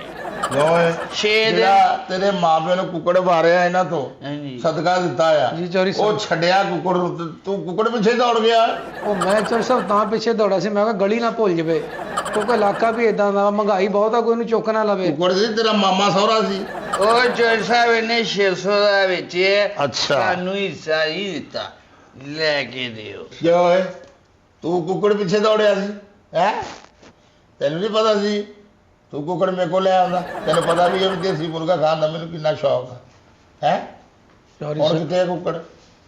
ਓਏ ਛੇ ਜਿਹੜਾ ਤੇਰੇ ਮਾਪਿਆਂ ਨੂੰ ਕੁੱਕੜ ਮਾਰਿਆ ਇਹਨਾਂ ਤੋਂ ਹਾਂਜੀ ਸਦਕਾ ਦਿੱਤਾ ਆ, ਜੀ ਚੌਧਰੀ ਸਾਹਿਬ। ਉਹ ਛੱਡਿਆ ਕੁੱਕੜ ਨੂੰ ਤੇ ਤੂੰ ਕੁੱਕੜ ਪਿੱਛੇ ਦੌੜ ਗਿਆ। ਉਹ ਮੈਂ ਚੌਧਰੀ ਸਾਹਿਬ ਤਾਂ ਪਿੱਛੇ ਦੌੜਾ ਸੀ, ਮੈਂ ਕਿਹਾ ਗਲੀ ਨਾ ਭੁੱਲ ਜਵੇ, ਕਿਉਂਕਿ ਇਲਾਕਾ ਵੀ ਇਦਾਂ ਦਾ, ਮਹਿੰਗਾਈ ਬਹੁਤ ਆ, ਕੋਈ ਨੂੰ ਚੁੱਕ ਨਾ ਲਵੇ। ਕੁੱਕੜ ਸੀ ਤੇਰਾ ਮਾਮਾ ਸਹੁਰਾ ਸੀ? ਉਹ ਚੋਰ ਸਾਹਿਬ ਇਹਨੇ 600 ਦਾ ਵੇਚਿਆ, ਅੱਛਾ। ਸਾਨੂੰ ਹਿੱਸਾ ਹੀ ਦਿੱਤਾ, ਲੈ ਕੇ ਦਿਓ। ਕਿਉਂ ਓਏ ਤੂੰ ਕੁੱਕੜ ਪਿੱਛੇ ਦੌੜਿਆ ਸੀ? ਹੈ ਤੈਨੂੰ ਨਹੀਂ ਪਤਾ ਸੀ ਤੂੰ ਕੁੱਕੜ ਮੇਰੇ ਕੋਲ ਲੈ ਆਉਂਦਾ? ਤੈਨੂੰ ਪਤਾ ਵੀ ਇਹ ਵੀ ਦੇਸੀ ਮੁਰਗਾ ਖਾਣ ਦਾ ਮੈਨੂੰ ਕਿੰਨਾ ਸ਼ੌਕ ਹੈ? ਚੌਧਰੀ ਹੁਣ ਸਾਹਿਬ, ਕਿੱਥੇ ਕੁੱਕੜ?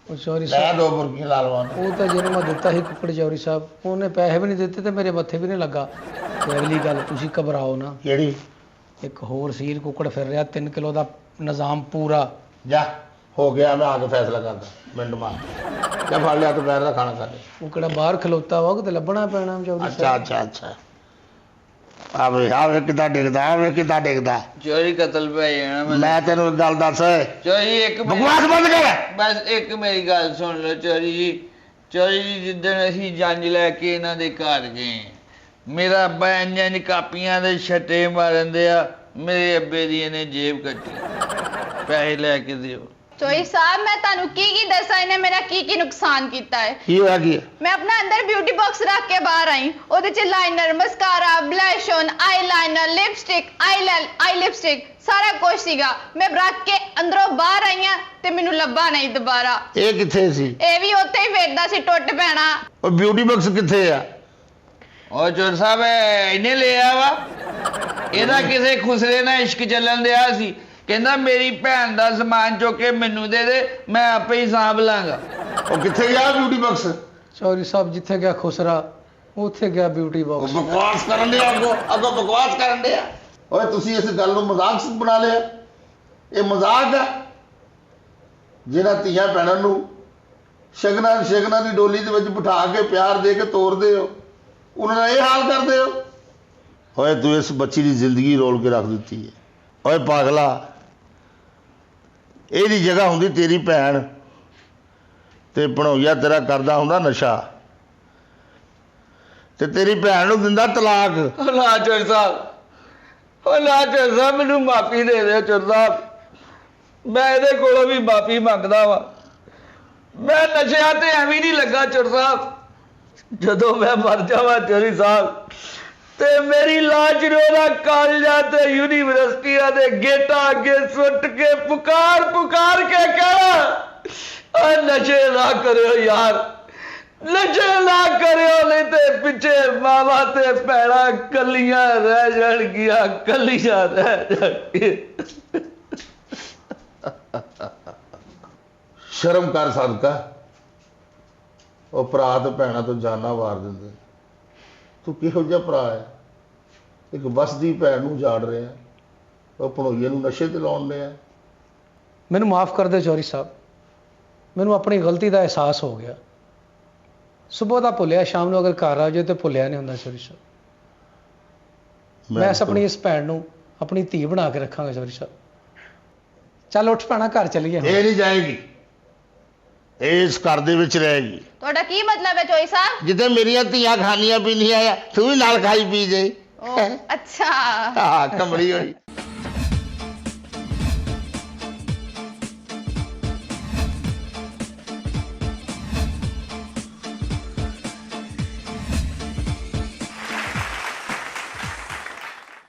ਉਹ ਚੌਧਰੀ ਲੈ ਸਾਹਿਬ, 2 ਮੁਰਗੀਆਂ ਲਾ ਲਵਾਂ। ਉਹ ਤਾਂ ਜਿਹਨੂੰ ਮੈਂ ਦਿੱਤਾ ਸੀ ਕੁੱਕੜ ਚੌਧਰੀ ਸਾਹਿਬ, ਉਹਨੇ ਪੈਸੇ ਵੀ ਨਹੀਂ ਦਿੱਤੇ ਤੇ ਮੇਰੇ ਮੱਥੇ ਵੀ ਨਹੀਂ ਲੱਗਾ। ਤੇ ਅਗਲੀ ਗੱਲ, ਤੁਸੀਂ ਘਬਰਾਓ ਨਾ, ਕਿਹੜੀ? ਇੱਕ ਹੋਰ ਸੀਲ ਕੁੱਕੜ ਫਿਰ ਰਿਹਾ, 3 ਕਿਲੋ ਦਾ ਨਿਜ਼ਾਮ ਪੂਰਾ। ਜਾ ਹੋ ਗਿਆ, ਮੈਂ ਆ ਕੇ ਫੈਸਲਾ ਕਰਦਾ ਮਿੰਟ ਮਾਰ। ਜਾ ਫੜ ਲਿਆ ਦੁਪਹਿਰ ਦਾ ਖਾਣਾ ਖਾ ਲੈ। ਉਹ ਕਿਹੜਾ ਬਾਹਰ ਖਲੋਤਾ ਵਾ, ਉਹ ਤੇ ਲੱਭਣਾ ਪੈਣਾ ਚੌਧਰੀ ਅੱਛਾ ਸਾਹਿਬ। ਅੱਛਾ ਅੱਛਾ ਆਵੇ ਕਿੱਦਾਂ ਡਿੱਗਦਾ, ਆਵੇ ਕਿੱਦਾਂ ਡਿੱਗਦਾ। ਚੋਰੀ ਕਤਲ ਪੈ ਜਾਣਾ ਮੈਨੂੰ। ਮੈਂ ਤੈਨੂੰ ਇੱਕ ਗੱਲ ਦੱਸ, ਚੋਰੀ ਇੱਕ ਬਕਵਾਸ ਬੰਦ ਕਰ। ਬਸ ਇੱਕ ਮੇਰੀ ਗੱਲ ਸੁਣ ਲਓ ਚੋਰੀ ਜੀ। ਚੋਰੀ ਜੀ ਜਿੱਦਣ ਅਸੀਂ ਜੰਜ ਲੈ ਕੇ ਇਹਨਾਂ ਦੇ ਘਰ ਗਏ, ਮੇਰਾ ਅੱਬਾ ਇੰਜ ਕਾਪੀਆਂ ਦੇ ਛੱਟੇ ਮਾਰਨ ਦਿਆ, ਮੇਰੇ ਅੱਬੇ ਦੀ ਇਹਨੇ ਜੇਬ ਕੱਟੀ, ਪੈਸੇ ਲੈ ਕੇ ਦਿਓ। ਚੋਈ ਸਾਹਿਬ ਮੈਂ ਤੁਹਾਨੂੰ ਕੀ ਦੱਸਾਂ, ਇਹਨੇ ਮੇਰਾ ਕੀ ਨੁਕਸਾਨ ਕੀਤਾ ਹੈ। ਕੀ ਹੋਇਆ ਕੀ? ਮੈਂ ਆਪਣਾ ਅੰਦਰ ਬਿਊਟੀ ਬਾਕਸ ਰੱਖ ਕੇ ਬਾਹਰ ਆਈ, ਉਹਦੇ ਚ liner, ਮਸਕਾਰਾ, blush on, eyeliner, lipstick, I lipstick ਸਾਰਾ ਕੁਝ ਸੀਗਾ। ਮੈਂ ਰੱਖ ਕੇ ਅੰਦਰੋਂ ਬਾਹਰ ਆਈ ਆ ਤੇ ਮੈਨੂੰ ਲੱਭਾ ਨਹੀਂ ਦੁਬਾਰਾ। ਇਹ ਕਿੱਥੇ ਸੀ? ਇਹ ਵੀ ਉੱਥੇ ਹੀ ਫਿਰਦਾ ਸੀ, ਟੁੱਟ ਪੈਣਾ। ਉਹ ਬਿਊਟੀ ਬਾਕਸ ਕਿੱਥੇ ਆ? ਉਹ ਚੋਰ ਸਾਹਿਬ ਇਹਨੇ ਲਿਆ ਵਾ, ਇਹਦਾ ਕਿਸੇ ਖੁਸਰੇ ਨਾਲ ਇਸ਼ਕ ਚੱਲਣ ਦਿਆ ਸੀ। ਕਹਿੰਦਾ ਮੇਰੀ ਭੈਣ ਦਾ ਸਮਾਨ ਚੁੱਕ ਕੇ ਮੈਨੂੰ ਦੇ ਦੇ, ਮੈਂ ਆਪੇ ਹੀ ਸਾਂਭ ਲਾਂਗਾ। ਉਹ ਕਿੱਥੇ ਗਿਆ ਬਿਊਟੀ ਬਾਕਸ? ਚੌਧਰੀ ਸਾਹਿਬ, ਜਿੱਥੇ ਗਿਆ ਖੁਸਰਾ ਉੱਥੇ ਗਿਆ ਬਿਊਟੀ ਉਹ ਬਾਕਸ। ਬਕਵਾਸ ਕਰਨ ਦੇ, ਅੱਗੋਂ ਬਕਵਾਸ ਕਰਨ ਦੇ। ਓਏ ਤੁਸੀਂ ਇਸ ਗੱਲ ਨੂੰ ਮਜ਼ਾਕ ਬਣਾ ਲਿਆ। ਇਹ ਮਜ਼ਾਕ ਆ ਜਿਹੜਾ ਧੀਆਂ ਭੈਣਾਂ ਨੂੰ ਸ਼ਗਨਾਂ ਦੀ ਡੋਲੀ ਦੇ ਵਿੱਚ ਬਿਠਾ ਕੇ ਪਿਆਰ ਦੇ ਕੇ ਤੋਰਦੇ ਹੋ, ਉਹਨਾਂ ਦਾ ਇਹ ਹਾਲ ਕਰਦੇ ਹੋ। ਓਏ ਤੂੰ ਇਸ ਬੱਚੀ ਦੀ ਜ਼ਿੰਦਗੀ ਰੋਲ ਕੇ ਰੱਖ ਦਿੱਤੀ ਹੈ। ਓਏ ਪਾਗਲਾ, ਇਹਦੀ ਜਗ੍ਹਾ ਹੁੰਦੀ ਤੇਰੀ ਭੈਣ ਤੇ ਭਣੋਈਆ ਤੇਰਾ ਕਰਦਾ ਹੁੰਦਾ ਨਸ਼ਾ ਤੇ ਤੇਰੀ ਭੈਣ ਨੂੰ ਦਿੰਦਾ ਤਲਾਕ। ਉਹ ਨਾ ਚੋਰ ਸਾਹਿਬ, ਉਹ ਨਾ ਚੋਰ ਸਾਹਿਬ, ਮੈਨੂੰ ਮਾਫੀ ਦੇ ਦਿਓ ਚੋਰ ਸਾਹਿਬ, ਮੈਂ ਇਹਦੇ ਕੋਲੋਂ ਵੀ ਮਾਫੀ ਮੰਗਦਾ ਵਾਂ। ਮੈਂ ਨਸ਼ਿਆਂ ਤੇ ਐਵੇਂ ਨਹੀਂ ਲੱਗਾ ਚੋਰ ਸਾਹਿਬ। ਜਦੋਂ ਮੈਂ ਮਰ ਜਾਵਾਂ ਚੋਰੀ ਸਾਹਿਬ ਤੇ ਮੇਰੀ ਲਾਸ਼ ਨੂੰ ਉਹਦਾ ਕਾਲਜਾਂ ਤੇ ਯੂਨੀਵਰਸਿਟੀਆਂ ਦੇ ਗੇਟਾਂ ਅੱਗੇ ਸੁੱਟ ਕੇ ਪੁਕਾਰ ਕੇ ਕਹਿਣਾ, ਆ ਨਸ਼ੇ ਨਾ ਕਰਿਓ ਯਾਰ, ਨਸ਼ੇ ਨਾ ਕਰਿਓ ਨਹੀਂ ਤੇ ਪਿੱਛੇ ਮਾਵਾ ਤੇ ਭੈਣਾਂ ਕੱਲੀਆਂ ਰਹਿ ਜਾਣਗੀਆਂ, ਕੱਲੀਆਂ ਰਹਿ ਜਾਣਗੀਆਂ। ਸ਼ਰਮ ਕਰ ਸਦਕਾ, ਉਹ ਭਰਾ ਤੇ ਭੈਣਾਂ ਤੋਂ ਜਾਨਾਂ ਵਾਰ ਦਿੰਦੇ। ਤੂੰ ਕਿਹੋ ਜਿਹਾ ਭਰਾ ਹੈ? ਇੱਕ ਵਸਦੀ ਭੈਣ ਨੂੰ ਜਾੜ ਰਿਹਾ, ਉਹ ਭਣੋਈਏ ਨੂੰ ਨਸ਼ੇ ਤੇ ਲਾਉਣ ਡਿਆ। ਮੈਨੂੰ ਮਾਫ ਕਰ ਦਿਓ ਚੌਧਰੀ ਸਾਹਿਬ, ਮੈਨੂੰ ਆਪਣੀ ਗਲਤੀ ਦਾ ਅਹਿਸਾਸ ਹੋ ਗਿਆ। ਸਵੇਰ ਦਾ ਭੁੱਲਿਆ, ਸ਼ਾਮ ਨੂੰ ਅਗਰ ਘਰ ਆ ਜਾਏ ਤੇ ਭੁੱਲਿਆ ਨਹੀਂ ਹੁੰਦਾ ਚੌਧਰੀ ਸਾਹਿਬ। ਮੈਂ ਆਪਣੀ ਇਸ ਭੈਣ ਨੂੰ ਆਪਣੀ ਧੀ ਬਣਾ ਕੇ ਰੱਖਾਂਗਾ ਚੌਧਰੀ ਸਾਹਿਬ। ਚੱਲ ਉੱਠ ਪੈਣਾ, ਘਰ ਚੱਲੀਏ। ਇਹ ਨਹੀਂ ਜਾਏਗੀ, ਇਹ ਇਸ ਘਰ ਦੇ ਵਿੱਚ ਰਹੇਗੀ। ਤੁਹਾਡਾ ਕੀ ਮਤਲਬ ਹੈ ਚੋਈ ਸਾਹਿਬ? ਜਿੱਥੇ ਮੇਰੀਆਂ ਧੀਆਂ ਖਾਣੀਆਂ ਪੀਣੀਆਂ ਆ, ਤੂੰ ਵੀ ਨਾਲ ਖਾਈ ਪੀ ਜੇ। ਅੱਛਾ। ਹਾਂ, ਕਮਲੀ ਹੋਈ।